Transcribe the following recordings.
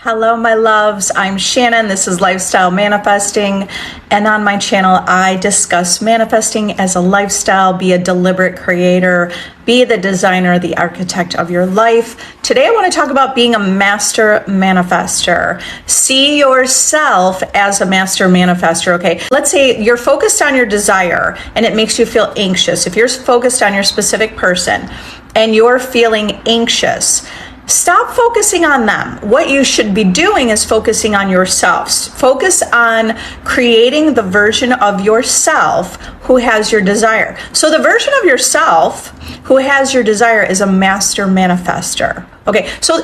Hello, my loves. I'm Shannon. This is Lifestyle Manifesting. And on my channel, I discuss manifesting as a lifestyle. Be a deliberate creator. Be the designer, the architect of your life. Today, I want to talk about being a master manifester. See yourself as a master manifester. Okay, let's say you're focused on your desire and it makes you feel anxious. If you're focused on your specific person and you're feeling anxious, stop focusing on them. What you should be doing is focusing on yourself. Focus on creating the version of yourself who has your desire. So the version of yourself who has your desire is a master manifester. Okay, so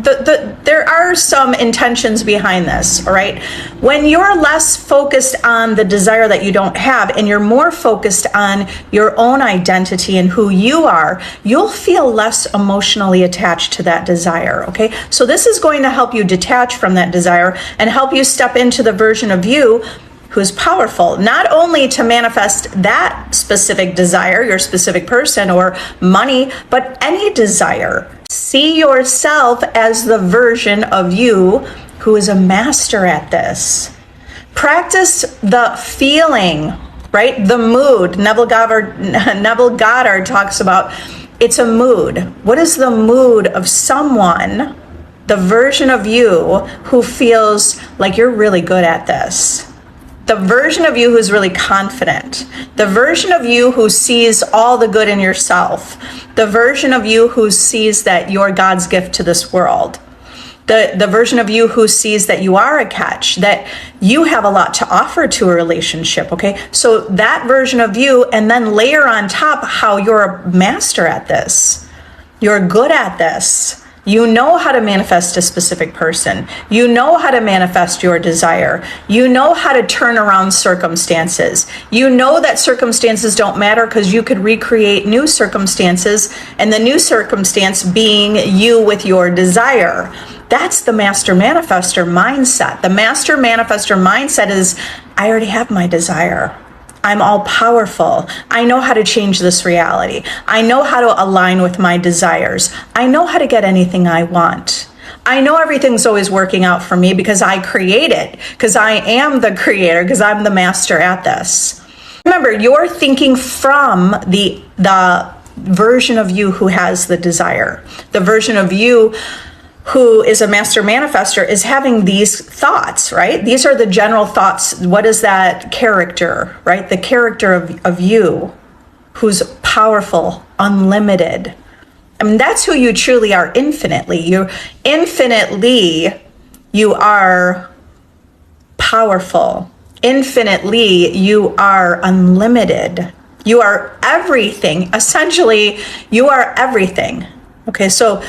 there are some intentions behind this, all right? When you're less focused on the desire that you don't have and you're more focused on your own identity and who you are, you'll feel less emotionally attached to that desire, okay? So this is going to help you detach from that desire and help you step into the version of you who's powerful, not only to manifest that specific desire, your specific person or money, but any desire. See yourself as the version of you who is a master at this. Practice the feeling, right? The mood. Neville Goddard talks about it's a mood. What is the mood of someone, the version of you who feels like you're really good at this? The version of you who's really confident, the version of you who sees all the good in yourself, the version of you who sees that you're God's gift to this world, the version of you who sees that you are a catch, that you have a lot to offer to a relationship, okay? So that version of you, and then layer on top how you're a master at this. You're good at this. You know how to manifest a specific person. You know how to manifest your desire. You know how to turn around circumstances. You know that circumstances don't matter because you could recreate new circumstances, and the new circumstance being you with your desire. That's the master manifester mindset. The master manifester mindset is, I already have my desire. I'm all powerful. I know how to change this reality. I know how to align with my desires. I know how to get anything I want. I know everything's always working out for me because I create it, because I am the creator, because I'm the master at this. Remember, you're thinking from the version of you who has the desire. The version of you who is a master manifester is having these thoughts, right? These are the general thoughts. What is that character, right? The character of you who's powerful, unlimited. I mean, that's who you truly are infinitely. You are powerful. Infinitely, you are unlimited. You are everything. Essentially, you are everything. Okay, so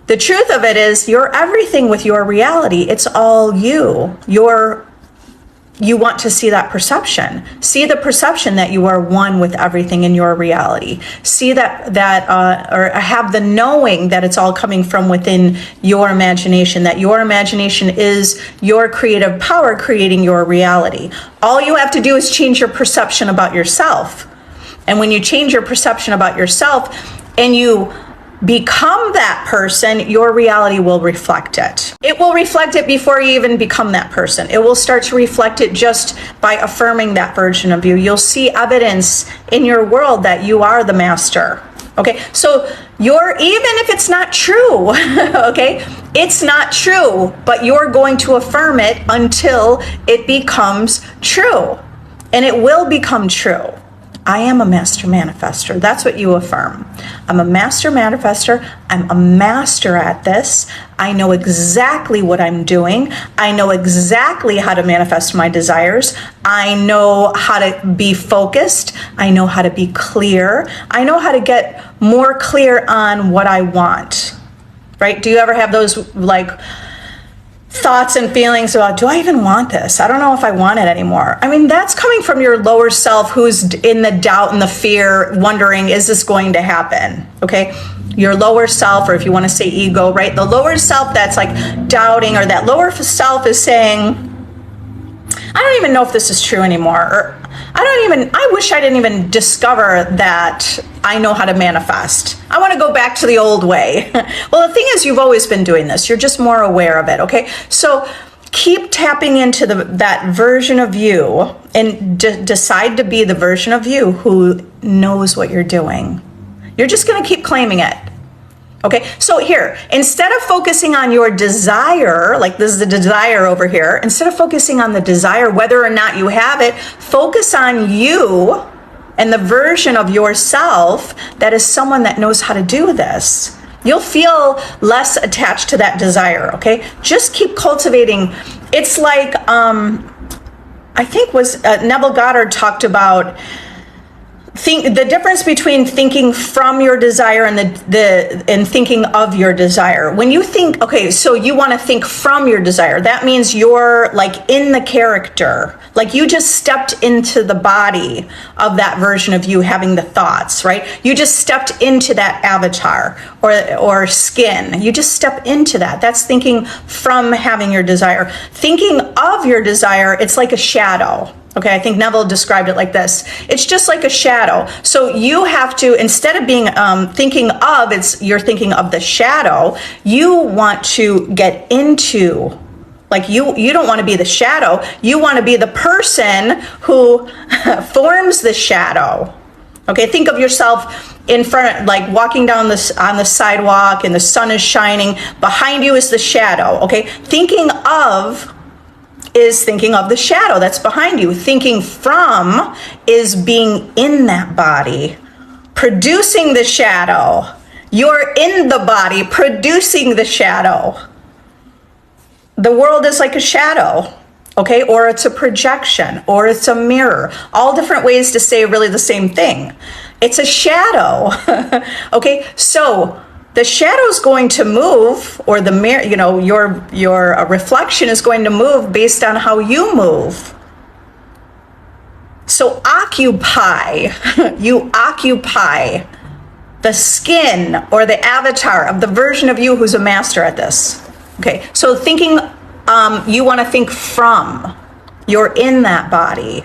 the truth of it is you're everything with your reality. It's all you. You want to see that perception. See the perception that you are one with everything in your reality. See or have the knowing that it's all coming from within your imagination, that your imagination is your creative power creating your reality. All you have to do is change your perception about yourself. And when you change your perception about yourself and you become that person, your reality will reflect it. It will reflect it before you even become that person. It will start to reflect it just by affirming that version of you. You'll see evidence in your world that you are the master. Okay, so even if it's not true, okay, it's not true, but you're going to affirm it until it becomes true. And it will become true. I am a master manifester. That's what you affirm. I'm a master manifester. I'm a master at this. I know exactly what I'm doing. I know exactly how to manifest my desires. I know how to be focused. I know how to be clear. I know how to get more clear on what I want. Right? Do you ever have those thoughts and feelings about, do I even want this? I don't know if I want it anymore. I mean, that's coming from your lower self who's in the doubt and the fear, wondering, is this going to happen? Okay. Your lower self, or if you want to say ego, right? The lower self that's like doubting, or that lower self is saying, I don't even know if this is true anymore. Or I wish I didn't even discover that I know how to manifest. I want to go back to the old way. Well, the thing is, you've always been doing this. You're just more aware of it, okay? So keep tapping into that version of you and decide to be the version of you who knows what you're doing. You're just going to keep claiming it. Okay, so here, instead of focusing on your desire, like this is the desire over here, instead of focusing on the desire, whether or not you have it, focus on you and the version of yourself that is someone that knows how to do this. You'll feel less attached to that desire, okay? Just keep cultivating. It's like, I think was Neville Goddard talked about the difference between thinking from your desire and thinking of your desire. When you think, okay, so you want to think from your desire, that means you're like in the character, like you just stepped into the body of that version of you having the thoughts, right? You just stepped into that avatar or skin. You just step into that. That's thinking from having your desire. Thinking of your desire, it's like a shadow. Okay, I think Neville described it like this. It's just like a shadow. So you have to, instead of being thinking of, you're thinking of the shadow. You want to get into, like you don't want to be the shadow. You want to be the person who forms the shadow. Okay, think of yourself in front, like walking down on the sidewalk and the sun is shining. Behind you is the shadow. Okay, thinking of is thinking of the shadow that's behind you. Thinking from is being in that body, producing the shadow. You're in the body, producing the shadow. The world is like a shadow, okay? Or it's a projection, or it's a mirror. All different ways to say really the same thing. It's a shadow, okay? So the shadow is going to move, or the mirror, your reflection is going to move based on how you move. So you occupy the skin or the avatar of the version of you who's a master at this. Okay, so thinking, you want to think from, you're in that body.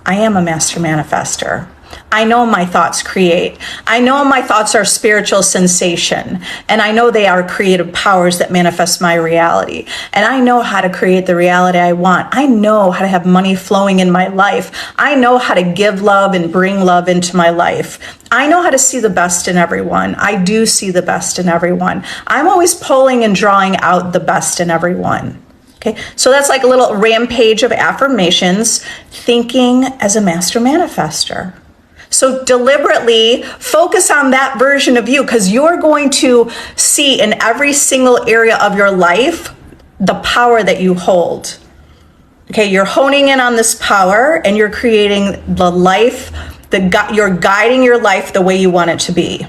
I am a master manifester. I know my thoughts create. I know my thoughts are spiritual sensation, and I know they are creative powers that manifest my reality. And I know how to create the reality I want. I know how to have money flowing in my life. I know how to give love and bring love into my life. I know how to see the best in everyone. I do see the best in everyone. I'm always pulling and drawing out the best in everyone. Okay, so that's like a little rampage of affirmations, thinking as a master manifester. So deliberately focus on that version of you, because you're going to see in every single area of your life the power that you hold. Okay, you're honing in on this power and you're creating the life, you're guiding your life the way you want it to be.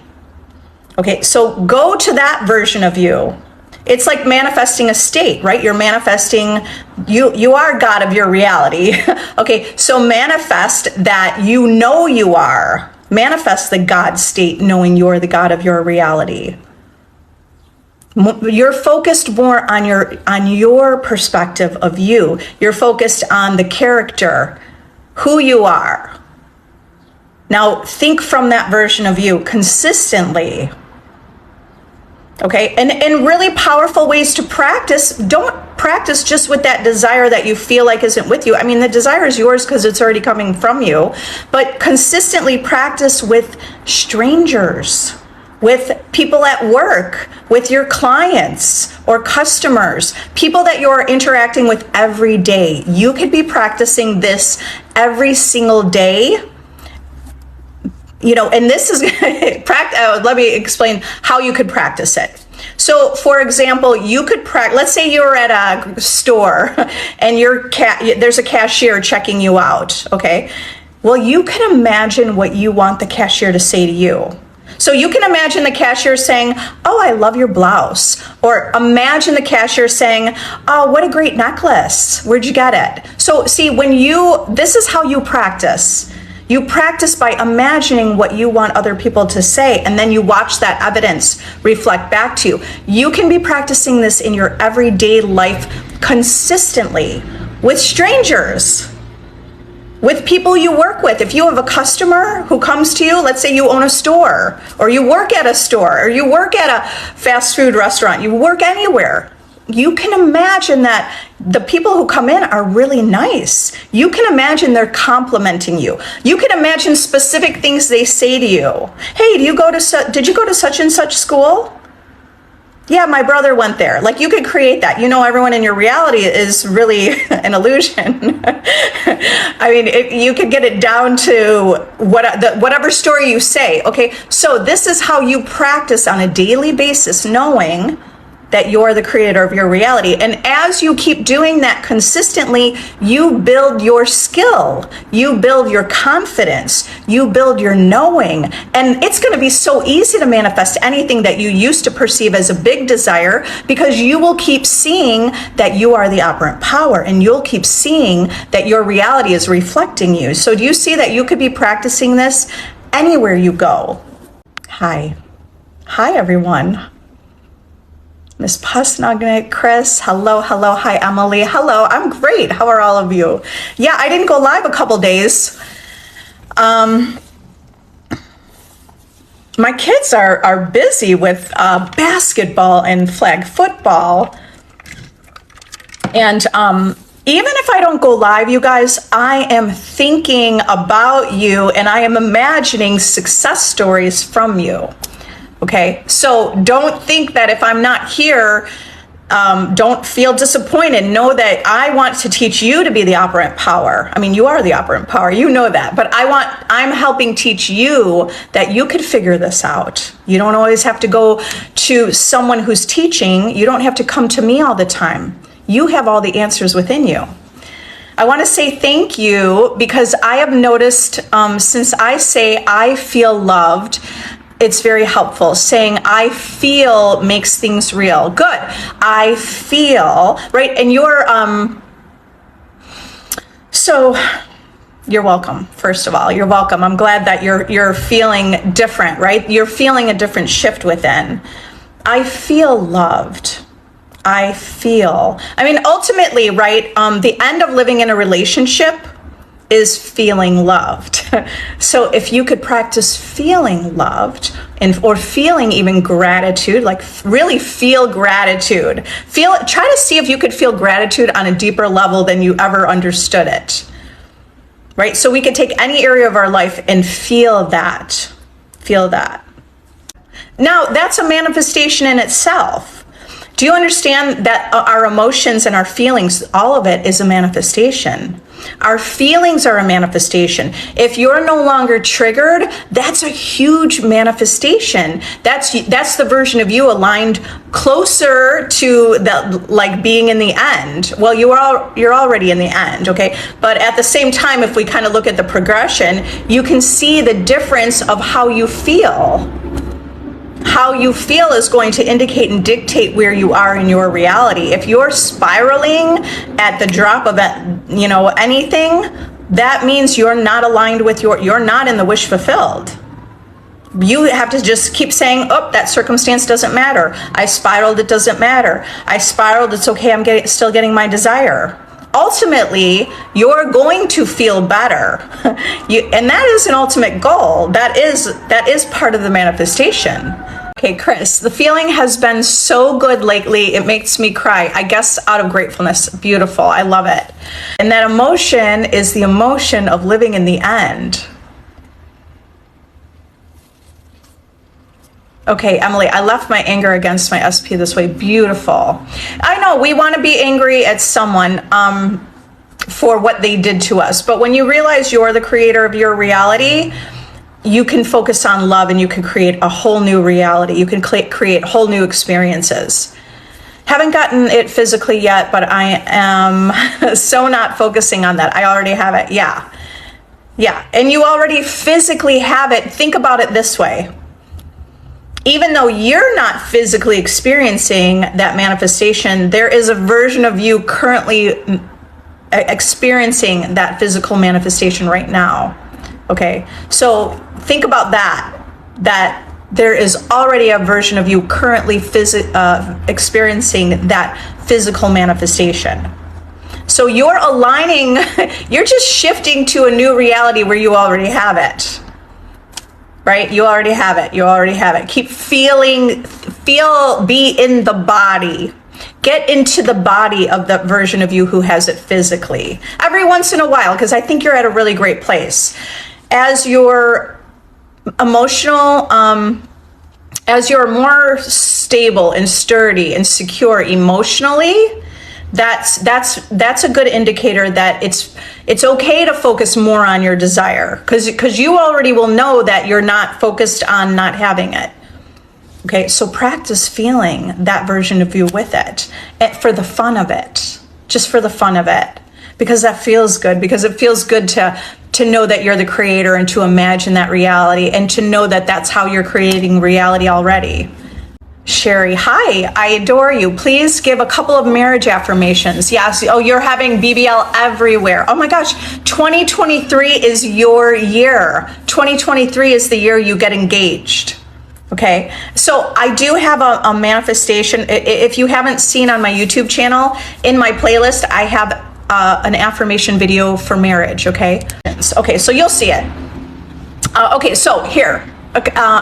Okay, so go to that version of you. It's like manifesting a state, right? You're manifesting, you are God of your reality. Okay, so manifest that you know you are. Manifest the God state, knowing you're the God of your reality. You're focused more on your perspective of you. You're focused on the character, who you are. Now think from that version of you consistently. Okay, and really powerful ways to practice. Don't practice just with that desire that you feel like isn't with you. I mean, the desire is yours because it's already coming from you, but consistently practice with strangers, with people at work, with your clients or customers, people that you're interacting with every day. You could be practicing this every single day. And this is, let me explain how you could practice it. So for example, you could let's say you're at a store and there's a cashier checking you out, okay? Well, you can imagine what you want the cashier to say to you. So you can imagine the cashier saying, "Oh, I love your blouse." Or imagine the cashier saying, "Oh, what a great necklace. Where'd you get it?" So see, this is how you practice. You practice by imagining what you want other people to say, and then you watch that evidence reflect back to you. You can be practicing this in your everyday life consistently with strangers, with people you work with. If you have a customer who comes to you, let's say you own a store, or you work at a store, or you work at a fast food restaurant, you work anywhere, you can imagine that the people who come in are really nice. You can imagine they're complimenting you. You can imagine specific things they say to you. Hey, did you go to such and such school? Yeah, my brother went there. Like, you could create that. You know, everyone in your reality is really an illusion. I mean, you could get it down to whatever story you say. Okay, so this is how you practice on a daily basis, knowing that you're the creator of your reality. And as you keep doing that consistently, you build your skill, you build your confidence, you build your knowing. And it's going to be so easy to manifest anything that you used to perceive as a big desire, because you will keep seeing that you are the operant power, and you'll keep seeing that your reality is reflecting you. So do you see that you could be practicing this anywhere you go? Hi everyone. Miss Pusnugnik, Chris, hello, hi Emily, hello, I'm great, how are all of you? Yeah, I didn't go live a couple days. My kids are busy with basketball and flag football. And even if I don't go live, you guys, I am thinking about you, and I am imagining success stories from you. Okay, so don't think that if I'm not here, don't feel disappointed. Know that I want to teach you to be the operant power. I mean, you are the operant power, you know that, but I'm helping teach you that you could figure this out. You don't always have to go to someone who's teaching. You don't have to come to me all the time. You have all the answers within you. I want to say thank you, because I have noticed since I say I feel loved, it's very helpful. Saying I feel makes things real. Good. I feel, right? And so you're welcome. First of all, you're welcome. I'm glad that you're feeling different, right? You're feeling a different shift within. I feel loved. I mean, ultimately, right? The end of living in a relationship is feeling loved. So if you could practice feeling loved, or feeling even gratitude, like really feel gratitude. Try to see if you could feel gratitude on a deeper level than you ever understood it. Right? So we could take any area of our life and feel that. Feel that. Now, that's a manifestation in itself. Do you understand that our emotions and our feelings, all of it is a manifestation? Our feelings are a manifestation. If you're no longer triggered, that's a huge manifestation. That's the version of you aligned closer to that, like being in the end. Well, you're already in the end, okay? But at the same time, if we kind of look at the progression, you can see the difference of how you feel. How you feel is going to indicate and dictate where you are in your reality. If you're spiraling at the drop of anything, that means you're not aligned with you're not in the wish fulfilled. You have to just keep saying, oh, that circumstance doesn't matter. I spiraled, it doesn't matter. I spiraled, it's okay, I'm still getting my desire. Ultimately, you're going to feel better. And that is an ultimate goal. That is part of the manifestation. Okay, Chris, the feeling has been so good lately, it makes me cry. I guess out of gratefulness. Beautiful. I love it. And that emotion is the emotion of living in the end. Okay, Emily, I left my anger against my SP this way. Beautiful. I know we want to be angry at someone for what they did to us. But when you realize you're the creator of your reality, you can focus on love, and you can create a whole new reality. You can create whole new experiences. Haven't gotten it physically yet, but I am so not focusing on that. I already have it. Yeah. And you already physically have it. Think about it this way. Even though you're not physically experiencing that manifestation, there is a version of you currently experiencing that physical manifestation right now. Okay, so think about that there is already a version of you currently experiencing that physical manifestation. So you're aligning, you're just shifting to a new reality where you already have it. Right? You already have it. You already have it. Keep feeling, be in the body. Get into the body of the version of you who has it physically. Every once in a while, because I think you're at a really great place. As your emotional, as you're more stable and sturdy and secure emotionally, that's a good indicator that it's okay to focus more on your desire, because you already will know that you're not focused on not having it. Okay, so practice feeling that version of you with it, for the fun of it, just for the fun of it, because that feels good, because it feels good to know that you're the creator and to imagine that reality and to know that that's how you're creating reality already. Sherry, hi, I adore you. Please give a couple of marriage affirmations. Yes, oh, you're having BBL everywhere. Oh my gosh, 2023 is your year. 2023 is the year you get engaged. Okay, so I do have a manifestation. If you haven't seen on my YouTube channel, in my playlist, I have an affirmation video for marriage, okay? Okay, so you'll see it. Okay, so here,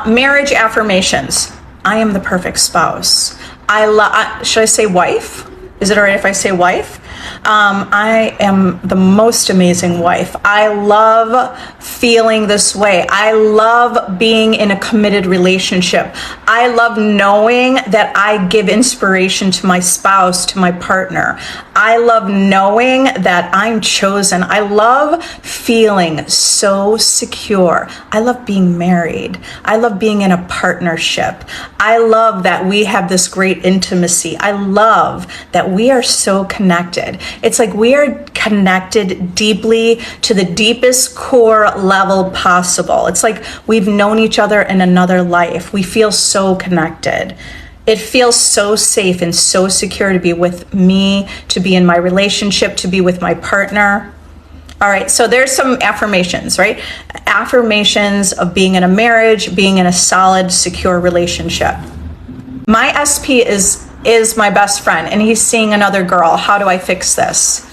marriage affirmations. I am the perfect spouse. Should I say wife? Is it all right if I say wife? I am the most amazing wife. I love feeling this way. I love being in a committed relationship. I love knowing that I give inspiration to my spouse, to my partner. I love knowing that I'm chosen. I love feeling so secure. I love being married. I love being in a partnership. I love that we have this great intimacy. I love that we are so connected. It's like we are connected deeply to the deepest core level possible. It's like we've known each other in another life. We feel so connected. It feels so safe and so secure to be with me, to be in my relationship, to be with my partner. All right, so there's some affirmations, right? Affirmations of being in a marriage, being in a solid, secure relationship. My SP is my best friend, and he's seeing another girl. How do I fix this?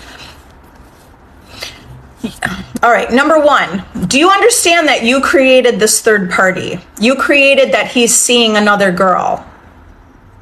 All right, number one, do you understand that you created this third party? You created that he's seeing another girl.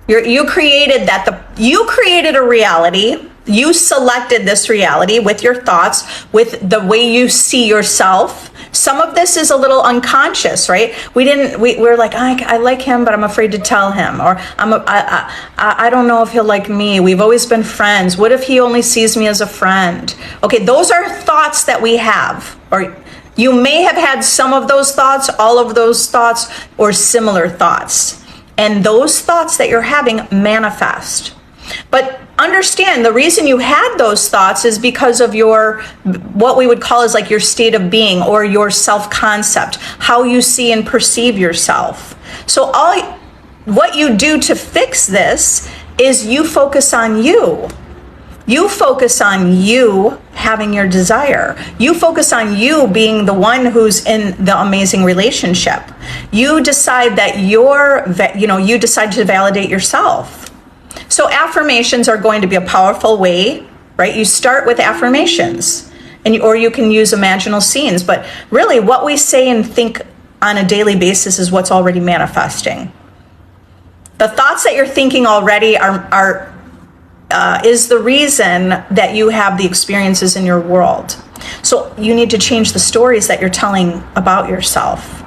You created you created a reality. You selected this reality with your thoughts, with the way you see yourself. Some of this is a little unconscious, right? We're like, I like him, but I'm afraid to tell him, or I don't know if he'll like me. We've always been friends. What if he only sees me as a friend? Okay, those are thoughts that we have, or you may have had some of those thoughts, all of those thoughts, or similar thoughts. And those thoughts that you're having manifest. But understand, the reason you had those thoughts is because of your, what we would call is like your state of being, or your self-concept, how you see and perceive yourself. So what you do to fix this is you focus on you. You focus on you having your desire. You focus on you being the one who's in the amazing relationship. You decide that you decide to validate yourself. So affirmations are going to be a powerful way, right? You start with affirmations, or you can use imaginal scenes. But really, what we say and think on a daily basis is what's already manifesting. The thoughts that you're thinking already is the reason that you have the experiences in your world. So you need to change the stories that you're telling about yourself.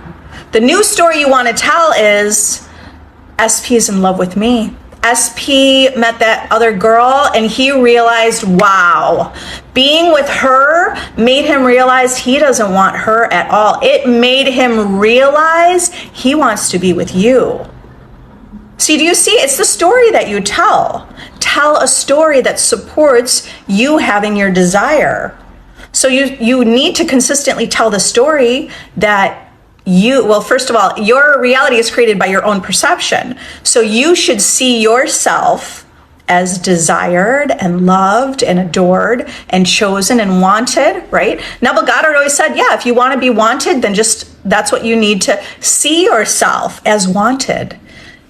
The new story you want to tell is, SP is in love with me. SP met that other girl and he realized, wow, being with her made him realize he doesn't want her at all. It made him realize he wants to be with you. See, do you see? It's the story that you tell. Tell a story that supports you having your desire. So you need to consistently tell the story that first of all, your reality is created by your own perception. So you should see yourself as desired and loved and adored and chosen and wanted, right? Neville Goddard always said, yeah, if you want to be wanted, then that's what you need to see yourself as wanted.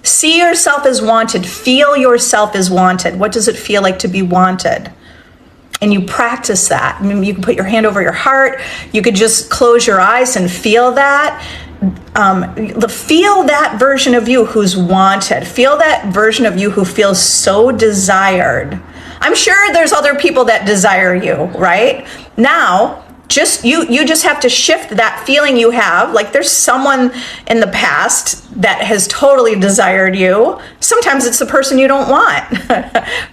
See yourself as wanted. Feel yourself as wanted. What does it feel like to be wanted? and you practice that. I mean, you can put your hand over your heart. You could just close your eyes and feel that. Feel that version of you who's wanted. Feel that version of you who feels so desired. I'm sure there's other people that desire you, right? Now, you just have to shift that feeling you have. Like there's someone in the past that has totally desired you. Sometimes it's the person you don't want,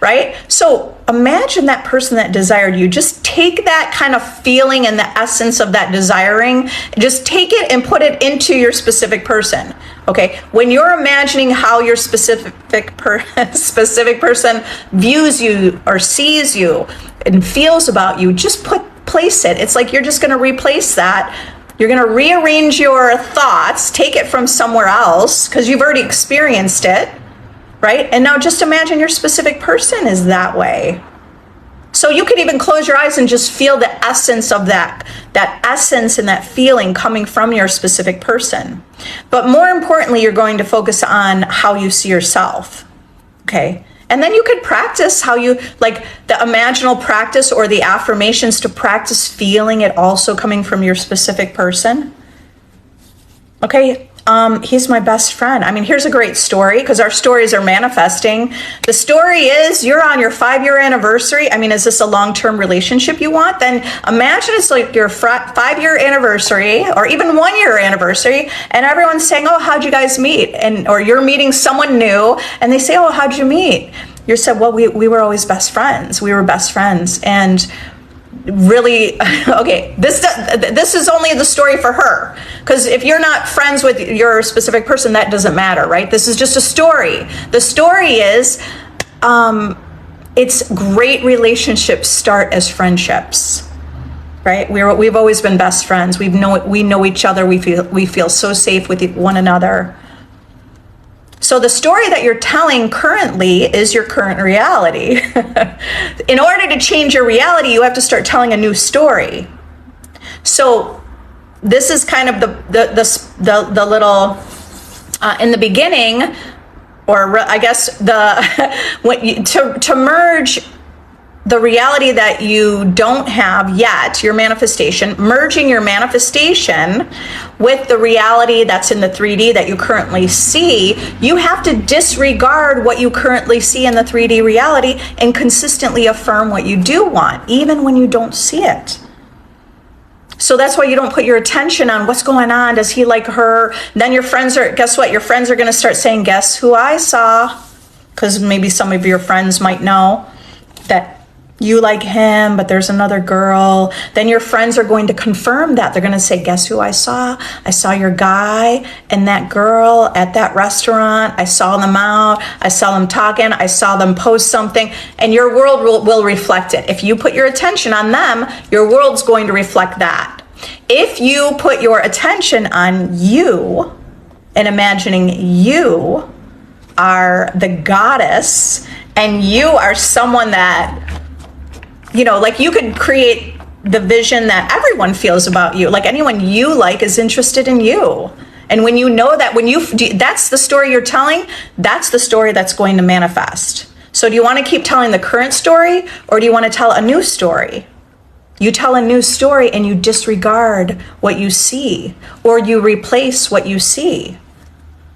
right? So imagine that person that desired you. Just take that kind of feeling and the essence of that desiring, just take it and put it into your specific person. Okay, when you're imagining how your specific person views you or sees you and feels about you, just place it. It's like you're just going to replace that. You're going to rearrange your thoughts, take it from somewhere else because you've already experienced it, right? And now just imagine your specific person is that way. So you could even close your eyes and just feel the essence of that essence and that feeling coming from your specific person. But more importantly, you're going to focus on how you see yourself, okay? And then you could practice how you, like the imaginal practice or the affirmations to practice feeling it also coming from your specific person. Okay, he's my best friend. I mean, here's a great story because our stories are manifesting. The story is you're on your 5-year anniversary. I mean, is this a long-term relationship you want? Then imagine it's like your 5-year anniversary or even 1-year anniversary, and everyone's saying, "Oh, how'd you guys meet?" Or you're meeting someone new, and they say, "Oh, how'd you meet?" You said, "Well, we were always best friends. We were best friends." And really, okay, this is only the story for her, because if you're not friends with your specific person, that doesn't matter, right? This is just a story. The story is it's great relationships start as friendships, right? We've always been best friends. We know each other. We feel so safe with one another. So the story that you're telling currently is your current reality. In order to change your reality, you have to start telling a new story. So this is kind of the little in the beginning, or I guess to merge the reality that you don't have yet, your manifestation, merging your manifestation with the reality that's in the 3D that you currently see, you have to disregard what you currently see in the 3D reality and consistently affirm what you do want, even when you don't see it. So that's why you don't put your attention on what's going on. Does he like her? Then guess what? Your friends are going to start saying, "Guess who I saw?" Because maybe some of your friends might know that you like him, but there's another girl. Then your friends are going to confirm that. They're going to say, "Guess who I saw? I saw your guy and that girl at that restaurant. I saw them out. I saw them talking. I saw them post something." And your world will reflect it. If you put your attention on them, your world's going to reflect that. If you put your attention on you and imagining you are the goddess and you are someone that, like you could create the vision that everyone feels about you. Like anyone you like is interested in you. And when you know that, that's the story you're telling, that's the story that's going to manifest. So do you want to keep telling the current story, or do you want to tell a new story? You tell a new story and you disregard what you see, or you replace what you see.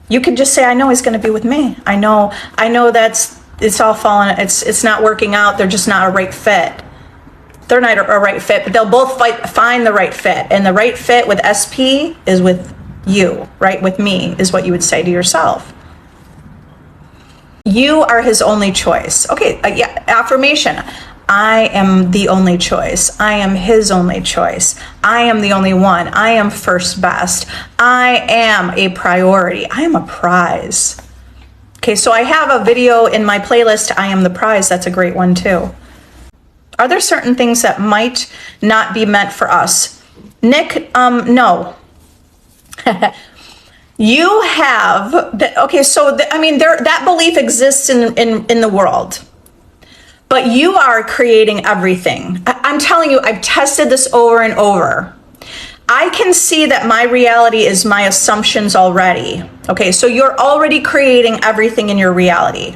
You can just say, "I know he's going to be with me. I know it's all falling. It's not working out. They're just not a right fit. They're not a right fit, but they'll both find the right fit. And the right fit with SP is with you, right? With me is what you would say to yourself. You are his only choice. Okay, yeah, affirmation. I am the only choice. I am his only choice. I am the only one. I am first best. I am a priority. I am a prize. Okay, so I have a video in my playlist, I Am the Prize. That's a great one too. Are there certain things that might not be meant for us? Nick, no. You have, that belief exists in the world. But you are creating everything. I'm telling you, I've tested this over and over. I can see that my reality is my assumptions already. Okay, so you're already creating everything in your reality.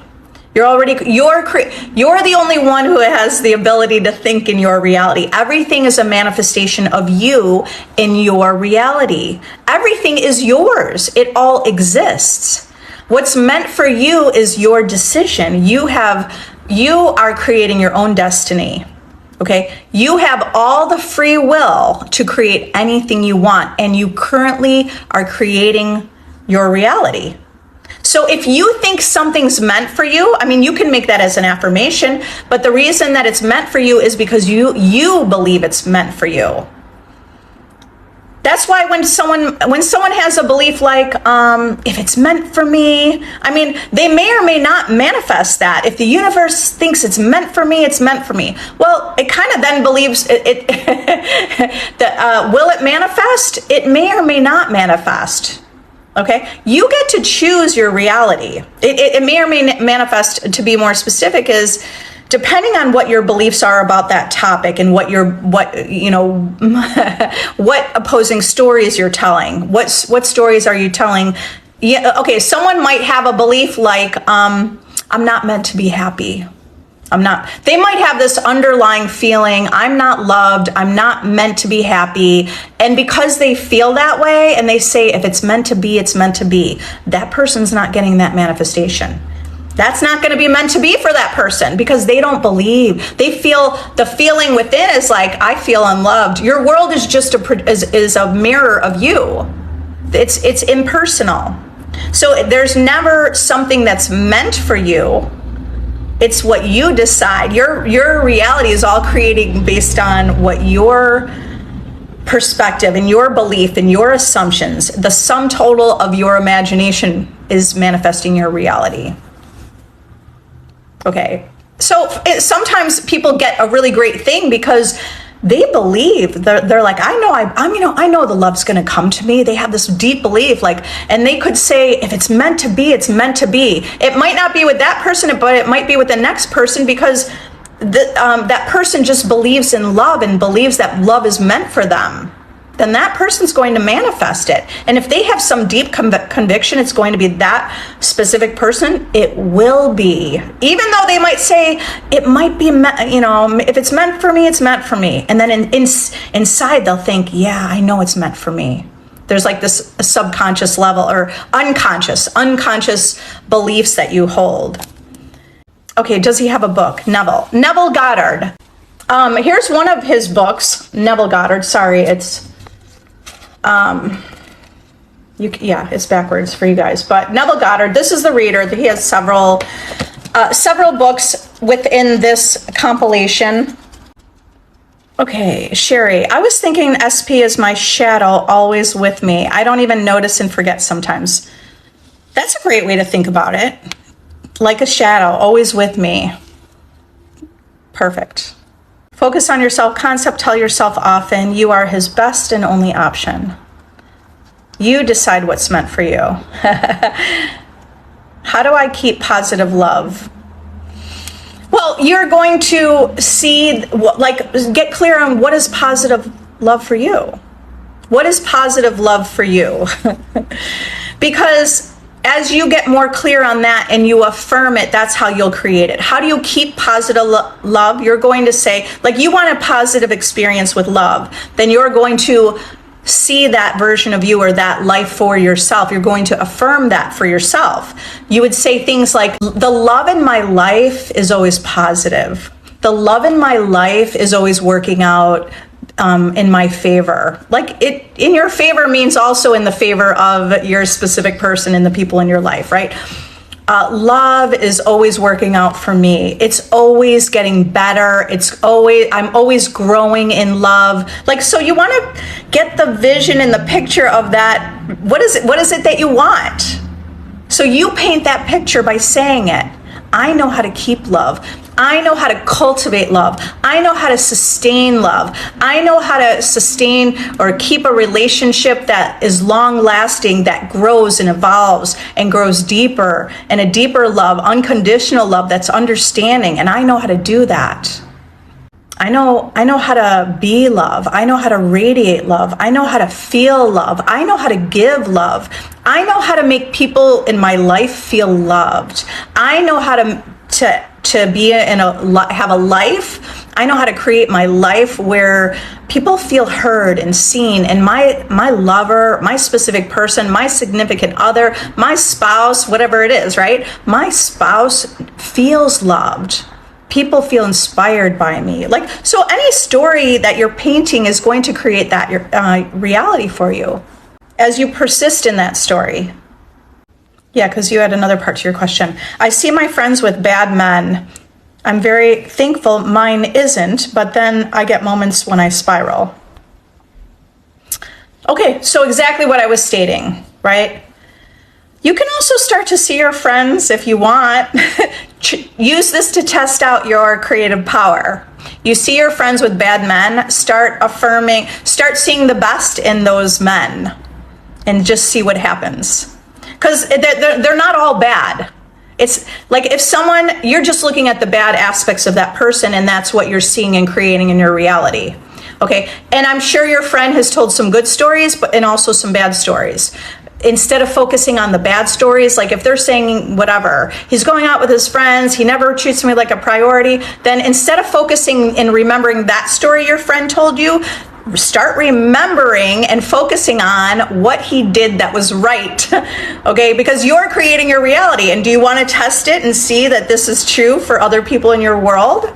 You're the only one who has the ability to think in your reality. Everything is a manifestation of you in your reality. Everything is yours. It all exists. What's meant for you is your decision. You are creating your own destiny. Okay? You have all the free will to create anything you want, and you currently are creating your reality. So if you think something's meant for you, I mean, you can make that as an affirmation, but the reason that it's meant for you is because you believe it's meant for you. That's why when someone has a belief like, if it's meant for me, I mean, they may or may not manifest that. If the universe thinks it's meant for me, it's meant for me. Well, it kind of then believes that will it manifest? It may or may not manifest. Okay, you get to choose your reality. It may or may manifest. To be more specific, is depending on what your beliefs are about that topic and what what opposing stories you're telling. What stories are you telling? Yeah, okay, someone might have a belief like, I'm not meant to be happy. They might have this underlying feeling, I'm not loved, I'm not meant to be happy. And because they feel that way and they say, if it's meant to be, it's meant to be, that person's not getting that manifestation. That's not going to be meant to be for that person because they don't believe. They feel the feeling within is like, I feel unloved. Your world is just a mirror of you. It's impersonal. So there's never something that's meant for you. It's what you decide. Your reality is all creating based on what your perspective and your belief and your assumptions, the sum total of your imagination is manifesting your reality. Okay. So sometimes people get a really great thing because they believe. They're like, I know the love's going to come to me. They have this deep belief, like, and they could say, if it's meant to be, it's meant to be. It might not be with that person, but it might be with the next person because that person just believes in love and believes that love is meant for them. Then that person's going to manifest it. And if they have some deep conviction it's going to be that specific person, it will be. Even though they might say, it might be, if it's meant for me, it's meant for me. And then inside they'll think, yeah, I know it's meant for me. There's like this subconscious level or unconscious beliefs that you hold. Okay, does he have a book? Neville Goddard. Here's one of his books. Neville Goddard, sorry, it's it's backwards for you guys, but Neville Goddard, this is the reader. He has several books within this compilation. Okay, Sherry, I was thinking SP is my shadow, always with me. I don't even notice and forget sometimes. That's a great way to think about it. Like a shadow, always with me. Perfect. Focus on your self-concept. Tell yourself often, you are his best and only option. You decide what's meant for you. How do I keep positive love? Well, you're going to see, get clear on what is positive love for you. What is positive love for you? Because as you get more clear on that and you affirm it, that's how you'll create it. How do you keep positive love? You're going to say, like, you want a positive experience with love, then you're going to see that version of you or that life for yourself. You're going to affirm that for yourself. You would say things like, the love in my life is always positive. The love in my life is always working out in my favor. Like, it in your favor means also in the favor of your specific person and the people in your life, right? Love is always working out for me. It's always getting better. I'm always growing in love. Like, so you want to get the vision and the picture of that. What is it that you want? So you paint that picture by saying it. I know how to keep love. I know how to cultivate love. I know how to sustain love. I know how to sustain or keep a relationship that is long lasting, that grows and evolves and grows deeper, and a deeper love, unconditional love that's understanding. And I know how to do that. I know how to be love. I know how to radiate love. I know how to feel love. I know how to give love. I know how to make people in my life feel loved. I know how to to be have a life. I know how to create my life where people feel heard and seen, and my lover, my specific person, my significant other, my spouse, whatever it is, right? My spouse feels loved. People feel inspired by me. Like, so any story that you're painting is going to create that reality for you as you persist in that story. Yeah, because you had another part to your question. I see my friends with bad men. I'm very thankful mine isn't, but then I get moments when I spiral. Okay, so exactly what I was stating, right? You can also start to see your friends if you want. Use this to test out your creative power. You see your friends with bad men, start affirming, start seeing the best in those men and just see what happens. Because they're not all bad. It's like if someone, you're just looking at the bad aspects of that person, and that's what you're seeing and creating in your reality. Okay, and I'm sure your friend has told some good stories, and also some bad stories. Instead of focusing on the bad stories, like if they're saying whatever, he's going out with his friends, he never treats me like a priority, then instead of focusing and remembering that story your friend told you, start remembering and focusing on what he did that was right. Okay, because you're creating your reality, and do you want to test it and see that this is true for other people in your world?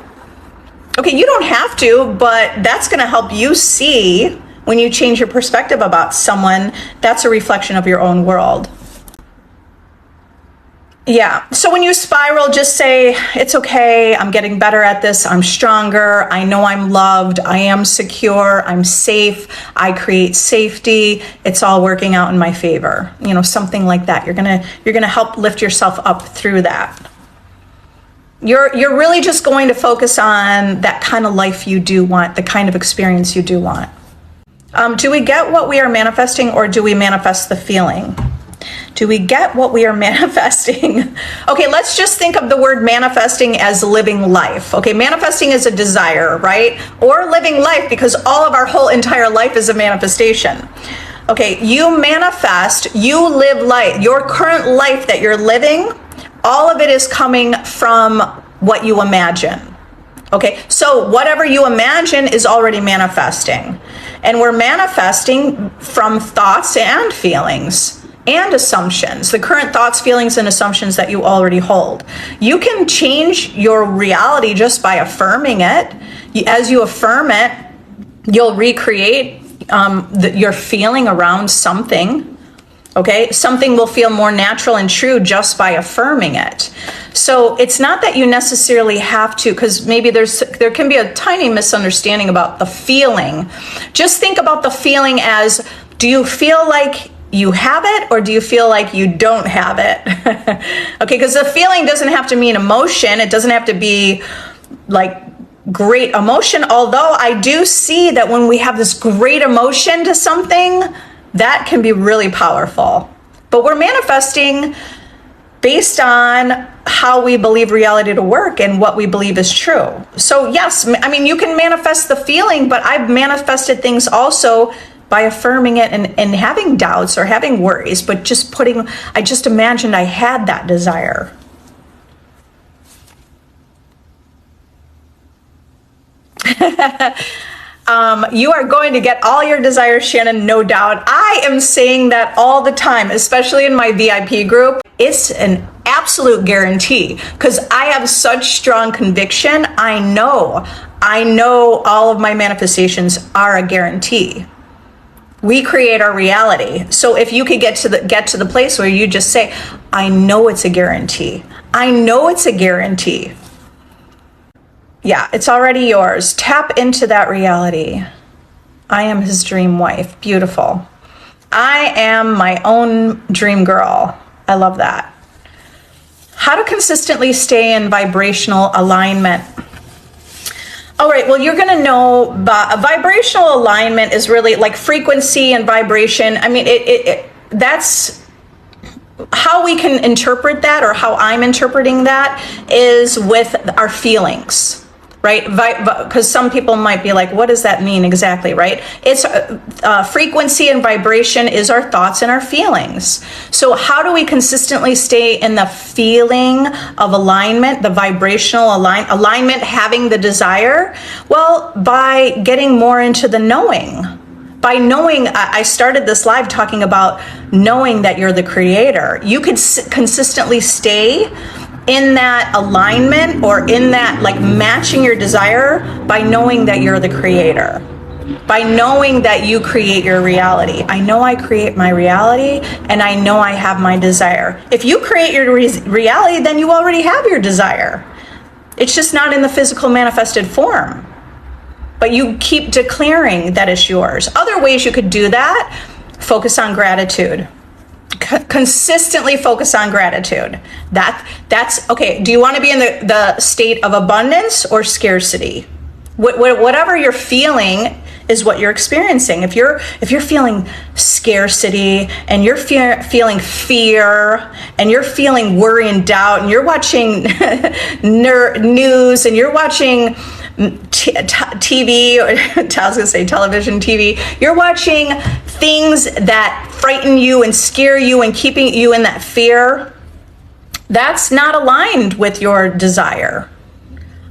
Okay, you don't have to, but that's going to help you see when you change your perspective about someone, that's a reflection of your own world. Yeah, so when you spiral, just say, it's okay, I'm getting better at this, I'm stronger, I know I'm loved, I am secure, I'm safe, I create safety, it's all working out in my favor. You know, something like that. You're gonna help lift yourself up through that. You're really just going to focus on that kind of life you do want, the kind of experience you do want. Do we get what we are manifesting, or do we manifest the feeling? Do we get what we are manifesting? Okay, let's just think of the word manifesting as living life. Okay, manifesting is a desire, right? Or living life, because all of our whole entire life is a manifestation. Okay, you manifest, you live life. Your current life that you're living, all of it is coming from what you imagine. Okay, so whatever you imagine is already manifesting. And we're manifesting from thoughts and feelings and assumptions, the current thoughts, feelings, and assumptions that you already hold. You can change your reality just by affirming it. As you affirm it, you'll recreate your feeling around something. Okay, something will feel more natural and true just by affirming it. So it's not that you necessarily have to, because maybe there can be a tiny misunderstanding about the feeling. Just think about the feeling as, do you feel like you have it, or do you feel like you don't have it? Okay, because the feeling doesn't have to mean emotion. It doesn't have to be like great emotion, although I do see that when we have this great emotion to something, that can be really powerful. But we're manifesting based on how we believe reality to work and what we believe is true. So yes, I mean, you can manifest the feeling, but I've manifested things also by affirming it and having doubts or having worries, but I just imagined I had that desire. You are going to get all your desires, Shannon, no doubt. I am saying that all the time, especially in my VIP group. It's an absolute guarantee, because I have such strong conviction. I know all of my manifestations are a guarantee. We create our reality. So if you could get to the place where you just say, I know it's a guarantee. I know it's a guarantee. Yeah, it's already yours. Tap into that reality. I am his dream wife. Beautiful. I am my own dream girl. I love that. How to consistently stay in vibrational alignment. All right, well, you're going to know vibrational alignment is really like frequency and vibration. I mean, that's how we can interpret that, or how I'm interpreting that is with our feelings. right? Because some people might be like, what does that mean exactly, right? It's frequency and vibration is our thoughts and our feelings. So how do we consistently stay in the feeling of alignment, the vibrational alignment, having the desire? Well, by getting more into the knowing. By knowing, I started this live talking about knowing that you're the creator. You could consistently stay in that alignment or in that like matching your desire by knowing that you're the creator, by knowing that you create your reality. I know I create my reality, and I know I have my desire. If you create your reality, then you already have your desire. It's just not in the physical manifested form, but you keep declaring that it's yours. Other ways you could do that: focus on gratitude. Consistently focus on gratitude. That's okay. Do you want to be in the state of abundance or scarcity? Whatever you're feeling is what you're experiencing. If you're feeling scarcity, and you're feeling fear, and you're feeling worry and doubt, and you're watching news, and you're watching TV, or I was gonna say television, TV, you're watching things that frighten you and scare you and keeping you in that fear, that's not aligned with your desire.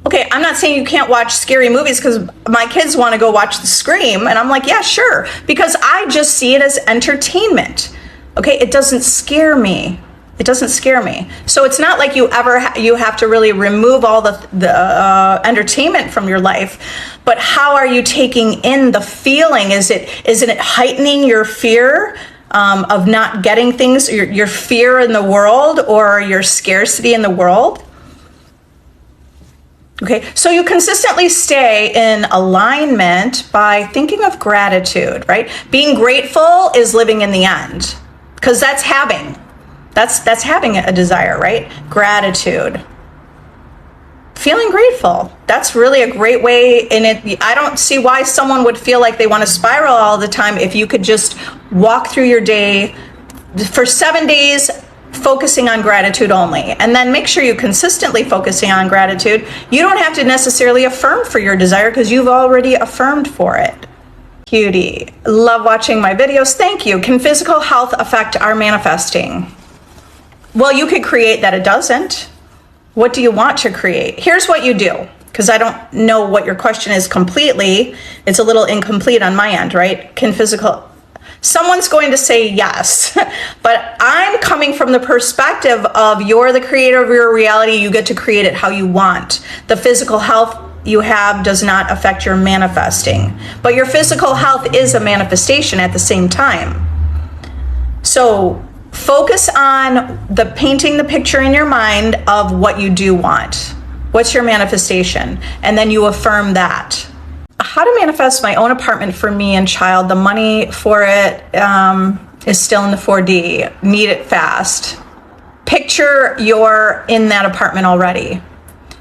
Okay, I'm not saying you can't watch scary movies, because my kids want to go watch The Scream, and I'm like, yeah, sure, because I just see it as entertainment. Okay, it doesn't scare me. It doesn't scare me. So it's not like you have to really remove all the entertainment from your life, but how are you taking in the feeling? Isn't it heightening your fear of not getting things, your fear in the world, or your scarcity in the world? Okay, so you consistently stay in alignment by thinking of gratitude, right? Being grateful is living in the end, because that's having. That's having a desire, right? Gratitude. Feeling grateful. That's really a great way in it. I don't see why someone would feel like they want to spiral all the time if you could just walk through your day for 7 days focusing on gratitude only, and then make sure you consistently focusing on gratitude. You don't have to necessarily affirm for your desire, because you've already affirmed for it. Cutie. Love watching my videos. Thank you. Can physical health affect our manifesting? Well, you could create that it doesn't. What do you want to create? Here's what you do, because I don't know what your question is completely. It's a little incomplete on my end, right? Someone's going to say yes, but I'm coming from the perspective of you're the creator of your reality. You get to create it how you want. The physical health you have does not affect your manifesting, but your physical health is a manifestation at the same time. So focus on painting the picture in your mind of what you do want. What's your manifestation? And then you affirm that. How to manifest my own apartment for me and child. The money for it is still in the 4D. Need it fast. Picture you're in that apartment already.